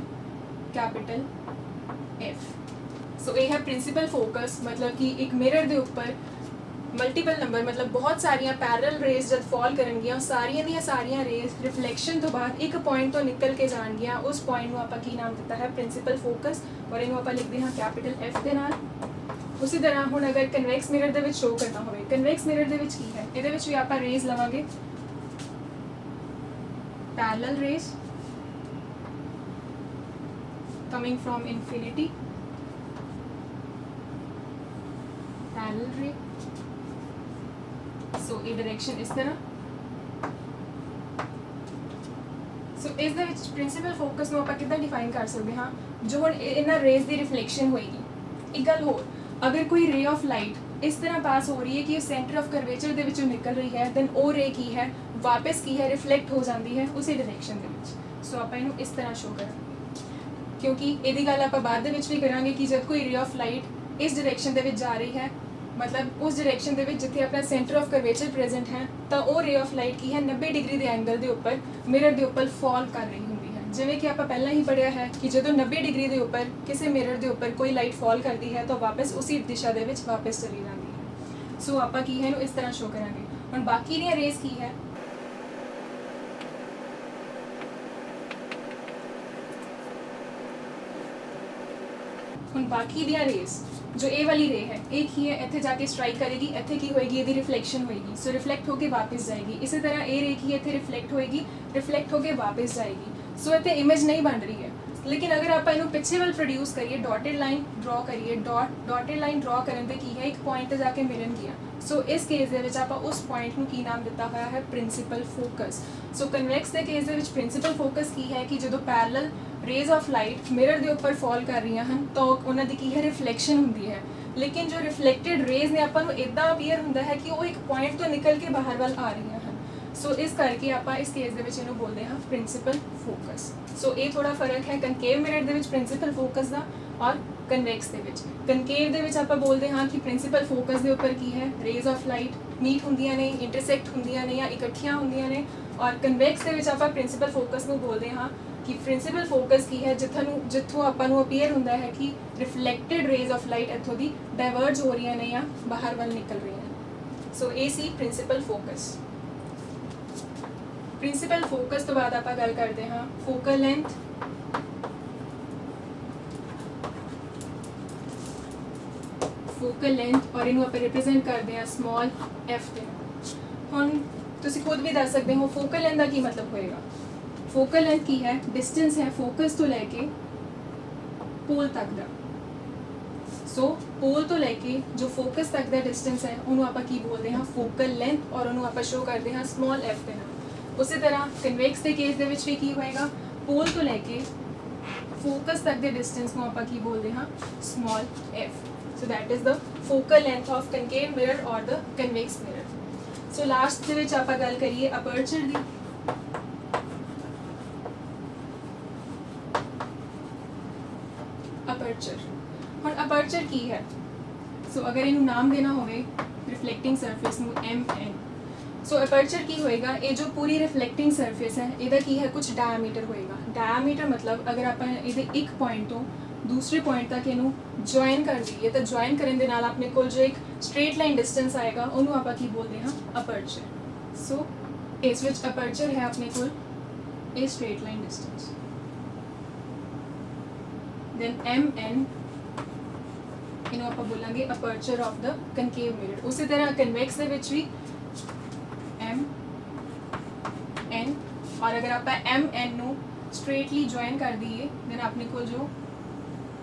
ਕੈਪੀਟਲ F। ਸੋ ਇਹ ਹੈ ਪ੍ਰਿੰਸੀਪਲ ਫੋਕਸ। ਮਤਲਬ ਕਿ ਇੱਕ ਮਿਰਰ ਦੇ ਉੱਪਰ ਮਲਟੀਪਲ ਨੰਬਰ ਮਤਲਬ ਬਹੁਤ ਸਾਰੀਆਂ ਪੈਰਲਲ ਰੇਜ਼ ਜਦ ਫਾਲ ਕਰਨਗੀਆਂ, ਸਾਰੀਆਂ ਦੀਆਂ ਸਾਰੀਆਂ ਰੇਜ਼ ਰਿਫਲੈਕਸ਼ਨ ਤੋਂ ਬਾਅਦ ਇੱਕ ਪੁਆਇੰਟ ਤੋਂ ਨਿਕਲ ਕੇ ਜਾਣਗੀਆਂ। ਉਸ ਪੁਆਇੰਟ ਨੂੰ ਆਪਾਂ ਕੀ ਨਾਮ ਦਿੱਤਾ ਹੈ? Principal focus. ਔਰ ਇਹਨੂੰ ਆਪਾਂ ਲਿਖਦੇ ਹਾਂ ਕੈਪੀਟਲ F ਦੇ ਨਾਲ। ਉਸੇ ਤਰ੍ਹਾਂ ਹੁਣ ਅਗਰ ਕਨਵੈਕਸ ਮਿਰਰ ਦੇ ਵਿੱਚ ਸ਼ੋ ਕਰਨਾ ਹੋਵੇ, ਕਨਵੈਕਸ ਮਿਰਰ ਦੇ ਵਿੱਚ ਕੀ ਹੈ? ਇਹਦੇ ਵਿੱਚ ਵੀ ਆਪਾਂ ਰੇਜ਼ ਲਵਾਂਗੇ parallel rays coming from infinity, parallel ray। so ਇਹ ਡਾਇਰੈਕਸ਼ਨ ਇਸ ਤਰ੍ਹਾਂ। ਸੋ ਇਸ ਦੇ ਵਿੱਚ ਪ੍ਰਿੰਸੀਪਲ ਫੋਕਸ ਨੂੰ ਆਪਾਂ ਕਿੱਦਾਂ ਡਿਫਾਈਨ ਕਰ ਸਕਦੇ ਹਾਂ? ਜੋ ਹੁਣ ਇਹਨਾਂ ਰੇਜ਼ ਦੀ ਰਿਫਲੈਕਸ਼ਨ ਹੋਏਗੀ। ਇੱਕ ਗੱਲ ਹੋਰ, ਅਗਰ ਕੋਈ ਰੇ ਆਫ ਲਾਈਟ ਇਸ ਤਰ੍ਹਾਂ ਪਾਸ ਹੋ ਰਹੀ ਹੈ ਕਿ ਉਹ ਸੈਂਟਰ ਆਫ ਕਰਵੇਚਰ ਦੇ ਵਿੱਚੋਂ ਨਿਕਲ ਰਹੀ ਹੈ, ਦੈਨ ਉਹ ਰੇ ਕੀ ਹੈ? ਵਾਪਸ ਕੀ ਹੈ? ਰਿਫਲੈਕਟ ਹੋ ਜਾਂਦੀ ਹੈ ਉਸੇ ਡਾਇਰੈਕਸ਼ਨ ਦੇ ਵਿੱਚ। ਸੋ ਆਪਾਂ ਇਹਨੂੰ ਇਸ ਤਰ੍ਹਾਂ ਸ਼ੋ ਕਰਾਂਗੇ, ਕਿਉਂਕਿ ਇਹਦੀ ਗੱਲ ਆਪਾਂ ਬਾਅਦ ਦੇ ਵਿੱਚ ਵੀ ਕਰਾਂਗੇ ਕਿ ਜਦ ਕੋਈ ਰੇ ਆਫ ਲਾਈਟ ਇਸ ਡਾਇਰੈਕਸ਼ਨ ਦੇ ਵਿੱਚ ਜਾ ਰਹੀ ਹੈ, ਮਤਲਬ ਉਸ ਡਾਇਰੈਕਸ਼ਨ ਦੇ ਵਿੱਚ ਜਿੱਥੇ ਆਪਣਾ ਸੈਂਟਰ ਆਫ ਕਰਵੇਚਰ ਪ੍ਰੈਜ਼ੈਂਟ ਹੈ, ਤਾਂ ਉਹ ਰੇ ਆਫ ਲਾਈਟ ਕੀ ਹੈ? 90 ਡਿਗਰੀ ਦੇ ਐਂਗਲ ਦੇ ਉੱਪਰ ਮਿਰਰ ਦੇ ਉੱਪਰ ਫਾਲ ਕਰ ਰਹੀ ਹੁੰਦੀ ਹੈ। ਜਿਵੇਂ ਕਿ ਆਪਾਂ ਪਹਿਲਾਂ ਹੀ ਪੜ੍ਹਿਆ ਹੈ ਕਿ ਜਦੋਂ 90 ਡਿਗਰੀ ਦੇ ਉੱਪਰ ਕਿਸੇ ਮਿਰਰ ਦੇ ਉੱਪਰ ਕੋਈ ਲਾਈਟ ਫਾਲ ਕਰਦੀ ਹੈ ਤਾਂ ਵਾਪਸ ਉਸੇ ਦਿਸ਼ਾ ਦੇ ਵਿੱਚ ਵਾਪਸ ਚਲੀ ਜਾਂਦੀ ਹੈ। ਸੋ ਆਪਾਂ ਕੀ ਹੈ ਇਹਨੂੰ ਇਸ ਤਰ੍ਹਾਂ ਸ਼ੋ ਕਰਾਂਗੇ। ਹੁਣ ਬਾਕੀ ਦੀਆਂ ਰੇਜ਼ ਕੀ ਹੈ? ਹੁਣ ਬਾਕੀ ਦੀਆਂ ਰੇਜ਼ ਜੋ ਇਹ ਵਾਲੀ ਰੇ ਹੈ, ਇਹ ਕੀ ਹੈ? ਇੱਥੇ ਜਾ ਕੇ ਸਟ੍ਰਾਈਕ ਕਰੇਗੀ, ਇੱਥੇ ਕੀ ਹੋਏਗੀ? ਇਹਦੀ ਰਿਫਲੈਕਸ਼ਨ ਹੋਏਗੀ। ਸੋ ਰਿਫਲੈਕਟ ਹੋ ਕੇ ਵਾਪਸ ਜਾਏਗੀ। ਇਸੇ ਤਰ੍ਹਾਂ ਇਹ ਰੇ ਕੀ ਹੈ? ਇੱਥੇ ਰਿਫਲੈਕਟ ਹੋਏਗੀ, ਰਿਫਲੈਕਟ ਹੋ ਕੇ ਵਾਪਸ ਜਾਏਗੀ। ਸੋ ਇੱਥੇ ਇਮੇਜ ਨਹੀਂ ਬਣ ਰਹੀ ਹੈ। ਲੇਕਿਨ ਅਗਰ ਆਪਾਂ ਇਹਨੂੰ ਪਿੱਛੇ ਵੱਲ ਪ੍ਰੋਡਿਊਸ ਕਰੀਏ, ਡਾਟਡ ਲਾਈਨ ਡਰਾ ਕਰੀਏ, ਡਾਟਡ ਲਾਈਨ ਡਰਾ ਕਰਨ ਤੇ ਕੀ ਹੈ? ਇੱਕ ਪੁਆਇੰਟ ਤੇ ਜਾ ਕੇ ਮਿਲਣਗੀਆਂ। ਸੋ ਇਸ ਕੇਸ ਦੇ ਵਿੱਚ ਆਪਾਂ ਉਸ ਪੁਆਇੰਟ ਨੂੰ ਕੀ ਨਾਮ ਦਿੱਤਾ ਹੋਇਆ ਹੈ? Principal focus. ਸੋ ਕਨਵੈਕਸ ਦੇ ਕੇਸ ਦੇ ਵਿੱਚ ਪ੍ਰਿੰਸੀਪਲ ਫੋਕਸ ਕੀ ਹੈ ਕਿ ਜਦੋਂ parallel rays of light mirror ਦੇ ਉੱਪਰ ਫਾਲ ਕਰ ਰਹੀਆਂ ਹਨ ਤਾਂ ਉਹਨਾਂ ਦੀ ਕੀ ਹੈ? ਰਿਫਲੈਕਸ਼ਨ ਹੁੰਦੀ ਹੈ। ਲੇਕਿਨ ਜੋ ਰਿਫਲੈਕਟਡ ਰੇਜ਼ ਨੇ ਆਪਾਂ ਨੂੰ ਇਦਾਂ ਅਪੀਅਰ ਹੁੰਦਾ ਹੈ ਕਿ ਉਹ ਇੱਕ ਪੁਆਇੰਟ ਤੋਂ ਨਿਕਲ ਕੇ ਬਾਹਰ ਵੱਲ ਆ ਰਹੀਆਂ ਹਨ। ਸੋ ਇਸ ਕਰਕੇ ਆਪਾਂ ਇਸ ਕੇਸ ਦੇ ਵਿੱਚ ਇਹਨੂੰ ਬੋਲਦੇ ਹਾਂ ਪ੍ਰਿੰਸੀਪਲ ਫੋਕਸ। ਸੋ ਇਹ ਥੋੜਾ ਫਰਕ ਹੈ ਕਨਕੇਵ ਮਿਰਰ ਦੇ ਵਿੱਚ ਪ੍ਰਿੰਸੀਪਲ ਫੋਕਸ ਦਾ ਔਰ ਕਨਵੈਕਸ ਦੇ ਵਿੱਚ। ਕਨਕੇਵ ਦੇ ਵਿੱਚ ਆਪਾਂ ਬੋਲਦੇ ਹਾਂ ਕਿ ਪ੍ਰਿੰਸੀਪਲ ਫੋਕਸ ਦੇ ਉੱਪਰ ਕੀ ਹੈ? ਰੇਜ਼ ਆਫ ਲਾਈਟ ਮੀਟ ਹੁੰਦੀਆਂ ਨੇ, ਇੰਟਰਸੈਕਟ ਹੁੰਦੀਆਂ ਨੇ ਜਾਂ ਇਕੱਠੀਆਂ ਹੁੰਦੀਆਂ ਨੇ। ਔਰ ਕਨਵੈਕਸ ਦੇ ਵਿੱਚ ਆਪਾਂ ਪ੍ਰਿੰਸੀਪਲ ਫੋਕਸ ਨੂੰ ਬੋਲਦੇ ਹਾਂ ਕਿ ਪ੍ਰਿੰਸੀਪਲ ਫੋਕਸ ਕੀ ਹੈ? ਜਿੱਥੋਂ ਆਪਾਂ ਨੂੰ ਅਪੀਅਰ ਹੁੰਦਾ ਹੈ ਕਿ ਰਿਫਲੈਕਟਡ ਰੇਜ਼ ਆਫ ਲਾਈਟ ਇੱਥੋਂ ਦੀ ਡਾਇਵਰਜ ਹੋ ਰਹੀਆਂ ਨੇ ਜਾਂ ਬਾਹਰ ਵੱਲ ਨਿਕਲ ਰਹੀਆਂ ਨੇ। ਸੋ ਇਹ ਸੀ ਪ੍ਰਿੰਸੀਪਲ ਫੋਕਸ। ਪ੍ਰਿੰਸੀਪਲ ਫੋਕਸ ਤੋਂ ਬਾਅਦ ਆਪਾਂ ਗੱਲ ਕਰਦੇ ਹਾਂ ਫੋਕਲ ਲੈਂਥ। ਫੋਕਲ ਲੈਂਥ ਔਰ ਇਹਨੂੰ ਆਪਾਂ ਰਿਪਰੈਜ਼ੈਂਟ ਕਰਦੇ ਹਾਂ ਸਮਾਲ f ਦੇ ਨਾਲ। ਹੁਣ ਤੁਸੀਂ ਖੁਦ ਵੀ ਦੱਸ ਸਕਦੇ ਹੋ ਫੋਕਲ ਲੈਂਥ ਦਾ ਕੀ ਮਤਲਬ ਹੋਏਗਾ। ਫੋਕਲ ਲੈਂਥ ਕੀ ਹੈ? ਡਿਸਟੈਂਸ ਹੈ ਫੋਕਸ ਤੋਂ ਲੈ ਕੇ ਪੋਲ ਤੱਕ ਦਾ। ਸੋ ਪੋਲ ਤੋਂ ਲੈ ਕੇ ਜੋ ਫੋਕਸ ਤੱਕ ਦਾ ਡਿਸਟੈਂਸ ਹੈ ਉਹਨੂੰ ਆਪਾਂ ਕੀ ਬੋਲਦੇ ਹਾਂ? Focal length. ਔਰ ਉਹਨੂੰ ਆਪਾਂ ਸ਼ੋ ਕਰਦੇ ਹਾਂ ਸਮਾਲ f ਦੇ ਨਾਲ। ਉਸੇ ਤਰ੍ਹਾਂ ਕਨਵੈਕਸ ਦੇ ਕੇਸ ਦੇ ਵਿੱਚ ਵੀ ਕੀ ਹੋਏਗਾ? ਪੋਲ ਤੋਂ ਲੈ ਕੇ ਫੋਕਸ ਤੱਕ ਦੇ ਡਿਸਟੈਂਸ ਨੂੰ ਆਪਾਂ ਕੀ ਬੋਲਦੇ ਹਾਂ, small f। So that is the focal length of concave mirror ਔਰ the convex mirror. So last ਦੇ ਵਿੱਚ ਆਪਾਂ ਗੱਲ ਕਰੀਏ ਅਪਰਚਰ ਦੀ। ਅਪਰਚਰ, ਹੁਣ ਅਪਰਚਰ ਕੀ ਹੈ? ਸੋ ਅਗਰ ਇਹਨੂੰ ਨਾਮ ਦੇਣਾ ਹੋਵੇ ਰਿਫਲੈਕਟਿੰਗ ਸਰਫੇਸ ਨੂੰ MN, ਸੋ ਅਪਰਚਰ ਕੀ ਹੋਏਗਾ? ਇਹ ਜੋ ਪੂਰੀ ਰਿਫਲੈਕਟਿੰਗ ਸਰਫੇਸ ਹੈ ਇਹਦਾ ਕੀ ਹੈ, ਕੁਝ ਡਾਇਆਮੀਟਰ ਹੋਏਗਾ। ਡਾਇਆਮੀਟਰ ਮਤਲਬ ਅਗਰ ਆਪਾਂ ਇਹਦੇ ਇੱਕ ਪੁਆਇੰਟ ਤੋਂ ਦੂਸਰੇ ਪੁਆਇੰਟ ਤੱਕ ਇਹਨੂੰ ਜੁਆਇਨ ਕਰ ਦਈਏ ਤਾਂ ਜੁਆਇਨ ਕਰਨ ਦੇ ਨਾਲ ਆਪਣੇ ਕੋਲ ਜੋ ਇੱਕ ਸਟ੍ਰੇਟ ਲਾਈਨ ਡਿਸਟੈਂਸ ਆਏਗਾ ਉਹਨੂੰ ਆਪਾਂ ਕੀ ਬੋਲਦੇ ਹਾਂ, ਅਪਰਚਰ। ਸੋ ਇਸ ਵਿੱਚ ਅਪਰਚਰ ਹੈ ਆਪਣੇ ਕੋਲ ਇਹ straight line distance. Then MN ਇਹਨੂੰ ਆਪਾਂ ਬੋਲਾਂਗੇ ਅਪਰਚਰ ਆਫ ਦ ਕਨਕੇਵ ਮਿਰਰ। ਉਸੇ ਤਰ੍ਹਾਂ ਕਨਵੈਕਸ ਦੇ ਵਿੱਚ ਵੀ MN, ਔਰ ਅਗਰ ਆਪਾਂ MN ਨੂੰ ਸਟ੍ਰੇਟਲੀ ਜੁਆਇਨ ਕਰ ਦਈਏ ਦੈਨ ਆਪਣੇ ਕੋਲ ਜੋ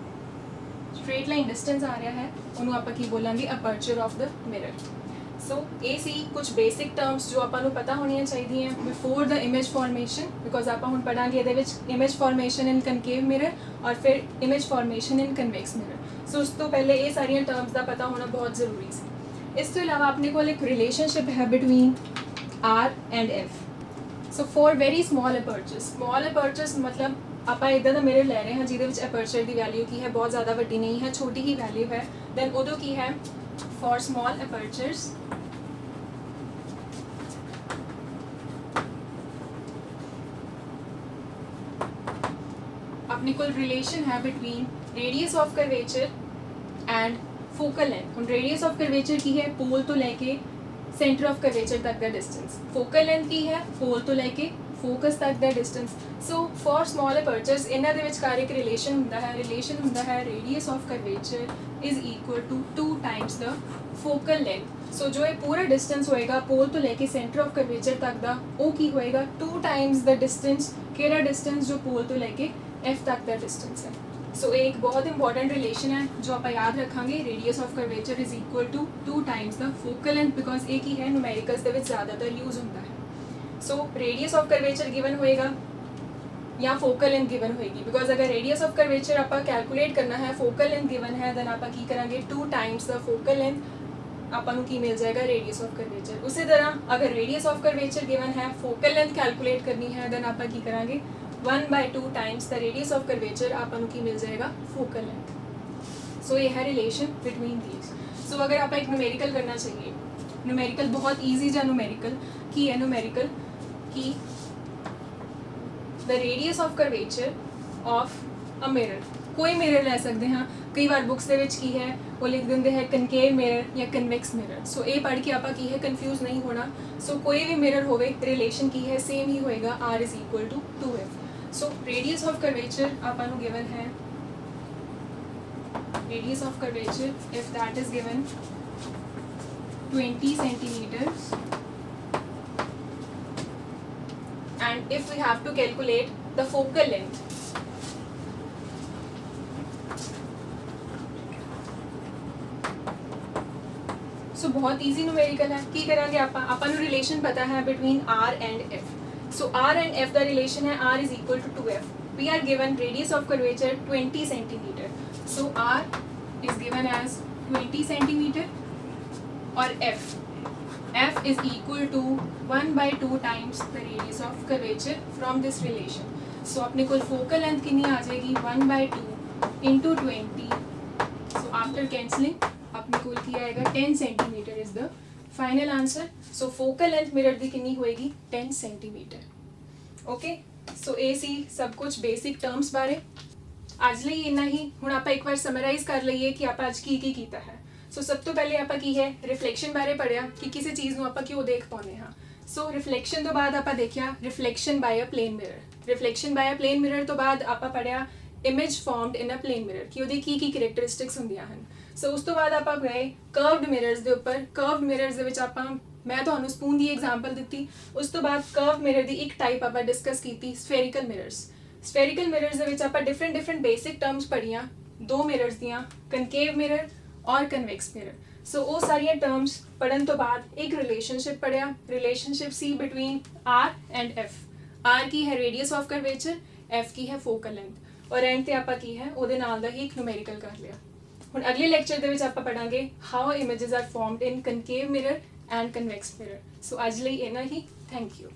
ਸਟ੍ਰੇਟ ਲਾਈਨ ਡਿਸਟੈਂਸ ਆ ਰਿਹਾ ਹੈ ਉਹਨੂੰ ਆਪਾਂ ਕੀ ਬੋਲਾਂਗੇ, ਅਪਰਚਰ ਆਫ ਦ ਮਿਰਰ। ਸੋ ਇਹ ਸੀ ਕੁਝ ਬੇਸਿਕ ਟਰਮਸ ਜੋ ਆਪਾਂ ਨੂੰ ਪਤਾ ਹੋਣੀਆਂ ਚਾਹੀਦੀਆਂ before the image formation, because ਆਪਾਂ ਹੁਣ ਪੜਾਂਗੇ ਇਹਦੇ ਵਿੱਚ ਇਮੇਜ ਫਾਰਮੇਸ਼ਨ ਇਨ ਕਨਕੇਵ ਮਿਰਰ ਔਰ ਫਿਰ ਇਮੇਜ ਫਾਰਮੇਸ਼ਨ ਇਨ ਕਨਵੈਕਸ ਮਿਰਰ। ਸੋ ਉਸ ਤੋਂ ਪਹਿਲੇ ਇਹ ਸਾਰੀਆਂ ਟਰਮਸ ਦਾ ਪਤਾ ਹੋਣਾ ਬਹੁਤ ਜ਼ਰੂਰੀ ਸੀ। ਇਸ ਤੋਂ ਇਲਾਵਾ ਆਪਣੇ ਕੋਲ ਇੱਕ ਰਿਲੇਸ਼ਨਸ਼ਿਪ ਹੈ between R and F। So for very small apertures ਮਤਲਬ ਆਪਾਂ ਇਦਾਂ ਦਾ ਮਿਰਰ ਲੈ ਰਹੇ ਹਾਂ ਜਿਹਦੇ ਵਿੱਚ ਅਪਰਚਰ ਦੀ ਵੈਲਿਊ ਕੀ ਹੈ, ਬਹੁਤ ਜ਼ਿਆਦਾ ਵੱਡੀ ਨਹੀਂ ਹੈ, ਛੋਟੀ ਹੀ ਵੈਲਿਊ ਹੈ। ਦੈਨ ਉਦੋਂ ਕੀ ਹੈ, ਫॉर ਸਮਾਲ ਅਪਰਚਰਸ ਆਪਣੇ ਕੋਲ ਰਿਲੇਸ਼ਨ ਹੈ between radius of curvature and focal length. ਹੁਣ ਰੇਡੀਅਸ ਆਫ ਕਰਵੇਚਰ ਕੀ ਹੈ, ਪੋਲ ਤੋਂ ਲੈ ਕੇ ਸੈਂਟਰ ਆਫ ਕਰਵੇਚਰ ਤੱਕ ਦਾ ਡਿਸਟੈਂਸ। ਫੋਕਲ ਲੈਂਥ ਕੀ ਹੈ, ਪੋਲ ਤੋਂ ਲੈ ਕੇ ਫੋਕਸ ਤੱਕ ਦਾ distance. So for small apertures ਇਹਨਾਂ ਦੇ ਵਿਚਕਾਰ ਇੱਕ ਰਿਲੇਸ਼ਨ ਹੁੰਦਾ ਹੈ radius of curvature is equal to 2 times the focal length. So ਜੋ ਇਹ ਪੂਰਾ ਡਿਸਟੈਂਸ ਹੋਏਗਾ ਪੋਲ ਤੋਂ ਲੈ ਕੇ ਸੈਂਟਰ ਆਫ ਕਰਵੇਚਰ ਤੱਕ ਦਾ, ਉਹ ਕੀ ਹੋਏਗਾ, 2 ਟਾਈਮਸ ਦ ਡਿਸਟੈਂਸ। ਕਿਹੜਾ ਡਿਸਟੈਂਸ? ਜੋ ਪੋਲ ਤੋਂ ਲੈ ਕੇ F ਤੱਕ ਦਾ ਡਿਸਟੈਂਸ ਹੈ। ਸੋ ਇਹ ਇੱਕ ਬਹੁਤ ਇੰਪੋਰਟੈਂਟ ਰਿਲੇਸ਼ਨ ਹੈ ਜੋ ਆਪਾਂ ਯਾਦ ਰੱਖਾਂਗੇ। Radius of curvature is equal to 2 times ਦਾ ਫੋਕਲ ਲੈਂਥ, ਬਿਕੋਜ਼ ਇਹ ਕੀ ਹੈ, ਨੂਮੈਰੀਕਲਸ ਦੇ ਵਿੱਚ ਜ਼ਿਆਦਾਤਰ ਯੂਜ਼ ਹੁੰਦਾ ਹੈ। ਸੋ ਰੇਡੀਅਸ ਆਫ ਕਰਵੇਚਰ ਗਿਵਨ ਹੋਏਗਾ ਜਾਂ ਫੋਕਲ ਲੈਂਥ ਗਿਵਨ ਹੋਏਗੀ, ਬਿਕੋਜ਼ ਅਗਰ ਰੇਡੀਅਸ ਆਫ ਕਰਵੇਚਰ ਆਪਾਂ ਕੈਲਕੂਲੇਟ ਕਰਨਾ ਹੈ, ਫੋਕਲ ਲੈਂਥ ਗਿਵਨ ਹੈ, ਦੈਨ ਆਪਾਂ ਕੀ ਕਰਾਂਗੇ, 2 ਟਾਈਮਸ ਦਾ ਫੋਕਲ ਲੈਂਥ ਆਪਾਂ ਨੂੰ ਕੀ ਮਿਲ ਜਾਏਗਾ, ਰੇਡੀਅਸ ਆਫ ਕਰਵੇਚਰ। ਉਸੇ ਤਰ੍ਹਾਂ ਅਗਰ ਰੇਡੀਅਸ ਆਫ ਕਰਵੇਚਰ ਗਿਵਨ ਹੈ, ਫੋਕਲ ਲੈਂਥ ਕੈਲਕੂਲੇਟ ਕਰਨੀ ਹੈ, ਦੈਨ ਆਪਾਂ ਕੀ ਕਰਾਂਗੇ, 1/2 Times the radius of curvature ਆਪਾਂ ਨੂੰ ਕੀ ਮਿਲ ਜਾਏਗਾ, ਫੋਕਲ ਲੈਂਥ। ਸੋ ਇਹ ਹੈ ਰਿਲੇਸ਼ਨ ਬਿਟਵੀਨ ਥੀਸ। ਸੋ ਅਗਰ ਆਪਾਂ ਇੱਕ ਨੂਮੈਰੀਕਲ ਕਰਨਾ ਚਾਹੀਏ, ਨੂਮੈਰੀਕਲ ਬਹੁਤ ਈਜ਼ੀ ਜਿਹਾ ਨੂਮੈਰੀਕਲ ਕੀ ਹੈ, ਨੂਮੈਰੀਕਲ ਕਿ the radius of curvature of a mirror, ਕੋਈ ਮਿਰਰ ਲੈ ਸਕਦੇ ਹਾਂ। ਕਈ ਵਾਰ ਬੁੱਕਸ ਦੇ ਵਿੱਚ ਕੀ ਹੈ ਉਹ ਲਿਖ ਦਿੰਦੇ ਹੈ ਕਨਕੇਵ ਮਿਰਰ ਜਾਂ ਕਨਵੈਕਸ ਮਿਰਰ। ਸੋ ਇਹ ਪੜ੍ਹ ਕੇ ਆਪਾਂ ਕੀ ਹੈ ਕਨਫਿਊਜ਼ ਨਹੀਂ ਹੋਣਾ। ਸੋ ਕੋਈ ਵੀ ਮਿਰਰ ਹੋਵੇ ਰਿਲੇਸ਼ਨ ਕੀ ਹੈ, ਸੇਮ ਹੀ ਹੋਏਗਾ, R is equal to 2F। So radius of curvature ਆਪਾਂ ਨੂੰ ਗਿਵਨ ਹੈ, radius of curvature, if that is given 20 centimeters, and if we have to calculate the focal length, so बहुत easy numerical है। की करेंगे अपन relation पता है between R and F। so R and F the relation है R is equal to 2F। we are given radius of curvature 20 centimeter। so R is given as 20 centimeter और F is equal to 1/2 times the radius of curvature from this relation। so अपने को focal length कितनी आ जाएगी 1/2 into 20। so after cancelling अपने को की आएगा 10 centimeter is the final answer। so focal length mirror ਦੀ ਕਿੰਨੀ ਹੋਏਗੀ 10 centimeter। okay so ਇਹ ਸੀ ਸਭ ਕੁਝ basic terms ਬਾਰੇ। ਅੱਜ ਲਈ ਇੰਨਾ ਹੀ। ਹੁਣ ਆਪਾਂ ਇੱਕ ਵਾਰ ਸਮਰਾਈਜ਼ ਕਰ ਲਈਏ ਕਿ ਆਪਾਂ ਅੱਜ ਕੀ ਕੀਤਾ ਹੈ। ਸੋ ਸਭ ਤੋਂ ਪਹਿਲੇ ਆਪਾਂ ਕੀ ਹੈ ਰਿਫਲੈਕਸ਼ਨ ਬਾਰੇ ਪੜਿਆ ਕਿ ਕਿਸੇ ਚੀਜ਼ ਨੂੰ ਆਪਾਂ ਕਿਉਂ ਦੇਖ ਪਾਉਂਦੇ ਹਾਂ। ਸੋ ਰਿਫਲੈਕਸ਼ਨ ਤੋਂ ਬਾਅਦ ਆਪਾਂ ਦੇਖਿਆ ਰਿਫਲੈਕਸ਼ਨ ਬਾਈ ਅ ਪਲੇਨ ਮਿਰਰ। ਰਿਫਲੈਕਸ਼ਨ ਬਾਈ ਅ ਪਲੇਨ ਮਿਰਰ ਤੋਂ ਬਾਅਦ ਆਪਾਂ ਪੜਿਆ ਇਮੇਜ ਫਾਰਮਡ ਇਨ ਅ ਪਲੇਨ ਮਿਰਰ ਕਿ ਉਹਦੀ ਕੀ ਕੈਰੈਕਟਰਿਸਟਿਕਸ ਹੁੰਦੀਆਂ ਹਨ। ਸੋ ਉਸ ਤੋਂ ਬਾਅਦ ਆਪਾਂ ਗਏ ਕਰਵਡ ਮਿਰਰਸ ਦੇ ਉੱਪਰ। ਕਰਵਡ ਮਿਰਰਸ ਦੇ ਵਿੱਚ ਮੈਂ ਤੁਹਾਨੂੰ ਸਪੂਨ ਦੀ ਐਗਜ਼ਾਮਪਲ ਦਿੱਤੀ। ਉਸ ਤੋਂ ਬਾਅਦ ਕਰਵਡ ਮਿਰਰ ਦੀ ਇੱਕ ਟਾਈਪ ਆਪਾਂ ਡਿਸਕਸ ਕੀਤੀ ਸਫੈਰੀਕਲ ਮਿਰਰਸ। ਸਫੈਰੀਕਲ ਮਿਰਰਸ ਦੇ ਵਿੱਚ ਆਪਾਂ ਡਿਫਰੈਂਟ ਬੇਸਿਕ ਟਰਮਸ ਪੜ੍ਹੀਆਂ ਦੋ ਮਿਰਰਸ ਦੀਆਂ, ਕਨਕੇਵ ਮਿਰਰ ਔਰ ਕਨਵੈਕਸ ਮਿਰਰ। ਸੋ ਉਹ ਸਾਰੀਆਂ ਟਰਮਸ ਪੜ੍ਹਨ ਤੋਂ ਬਾਅਦ ਇੱਕ ਰਿਲੇਸ਼ਨਸ਼ਿਪ ਪੜ੍ਹਿਆ। Relationship C between R and F। R ਕੀ ਹੈ ਰੇਡੀਅਸ ਆਫ ਕਰਵੇਚਰ, F ਕੀ ਹੈ ਫੋਕਲ ਲੈਂਥ। ਔਰ ਐਂਡ ਤੇ ਆਪਾਂ ਕੀ ਹੈ ਉਹਦੇ ਨਾਲ ਦਾ ਹੀ ਇੱਕ ਨੂਮੈਰੀਕਲ ਕਰ ਲਿਆ। ਹੁਣ ਅਗਲੇ ਲੈਕਚਰ ਦੇ ਵਿੱਚ ਆਪਾਂ ਪੜਾਂਗੇ how images are formed in concave mirror and convex mirror. So ਅੱਜ ਲਈ ਇੰਨਾ ਹੀ। Thank you.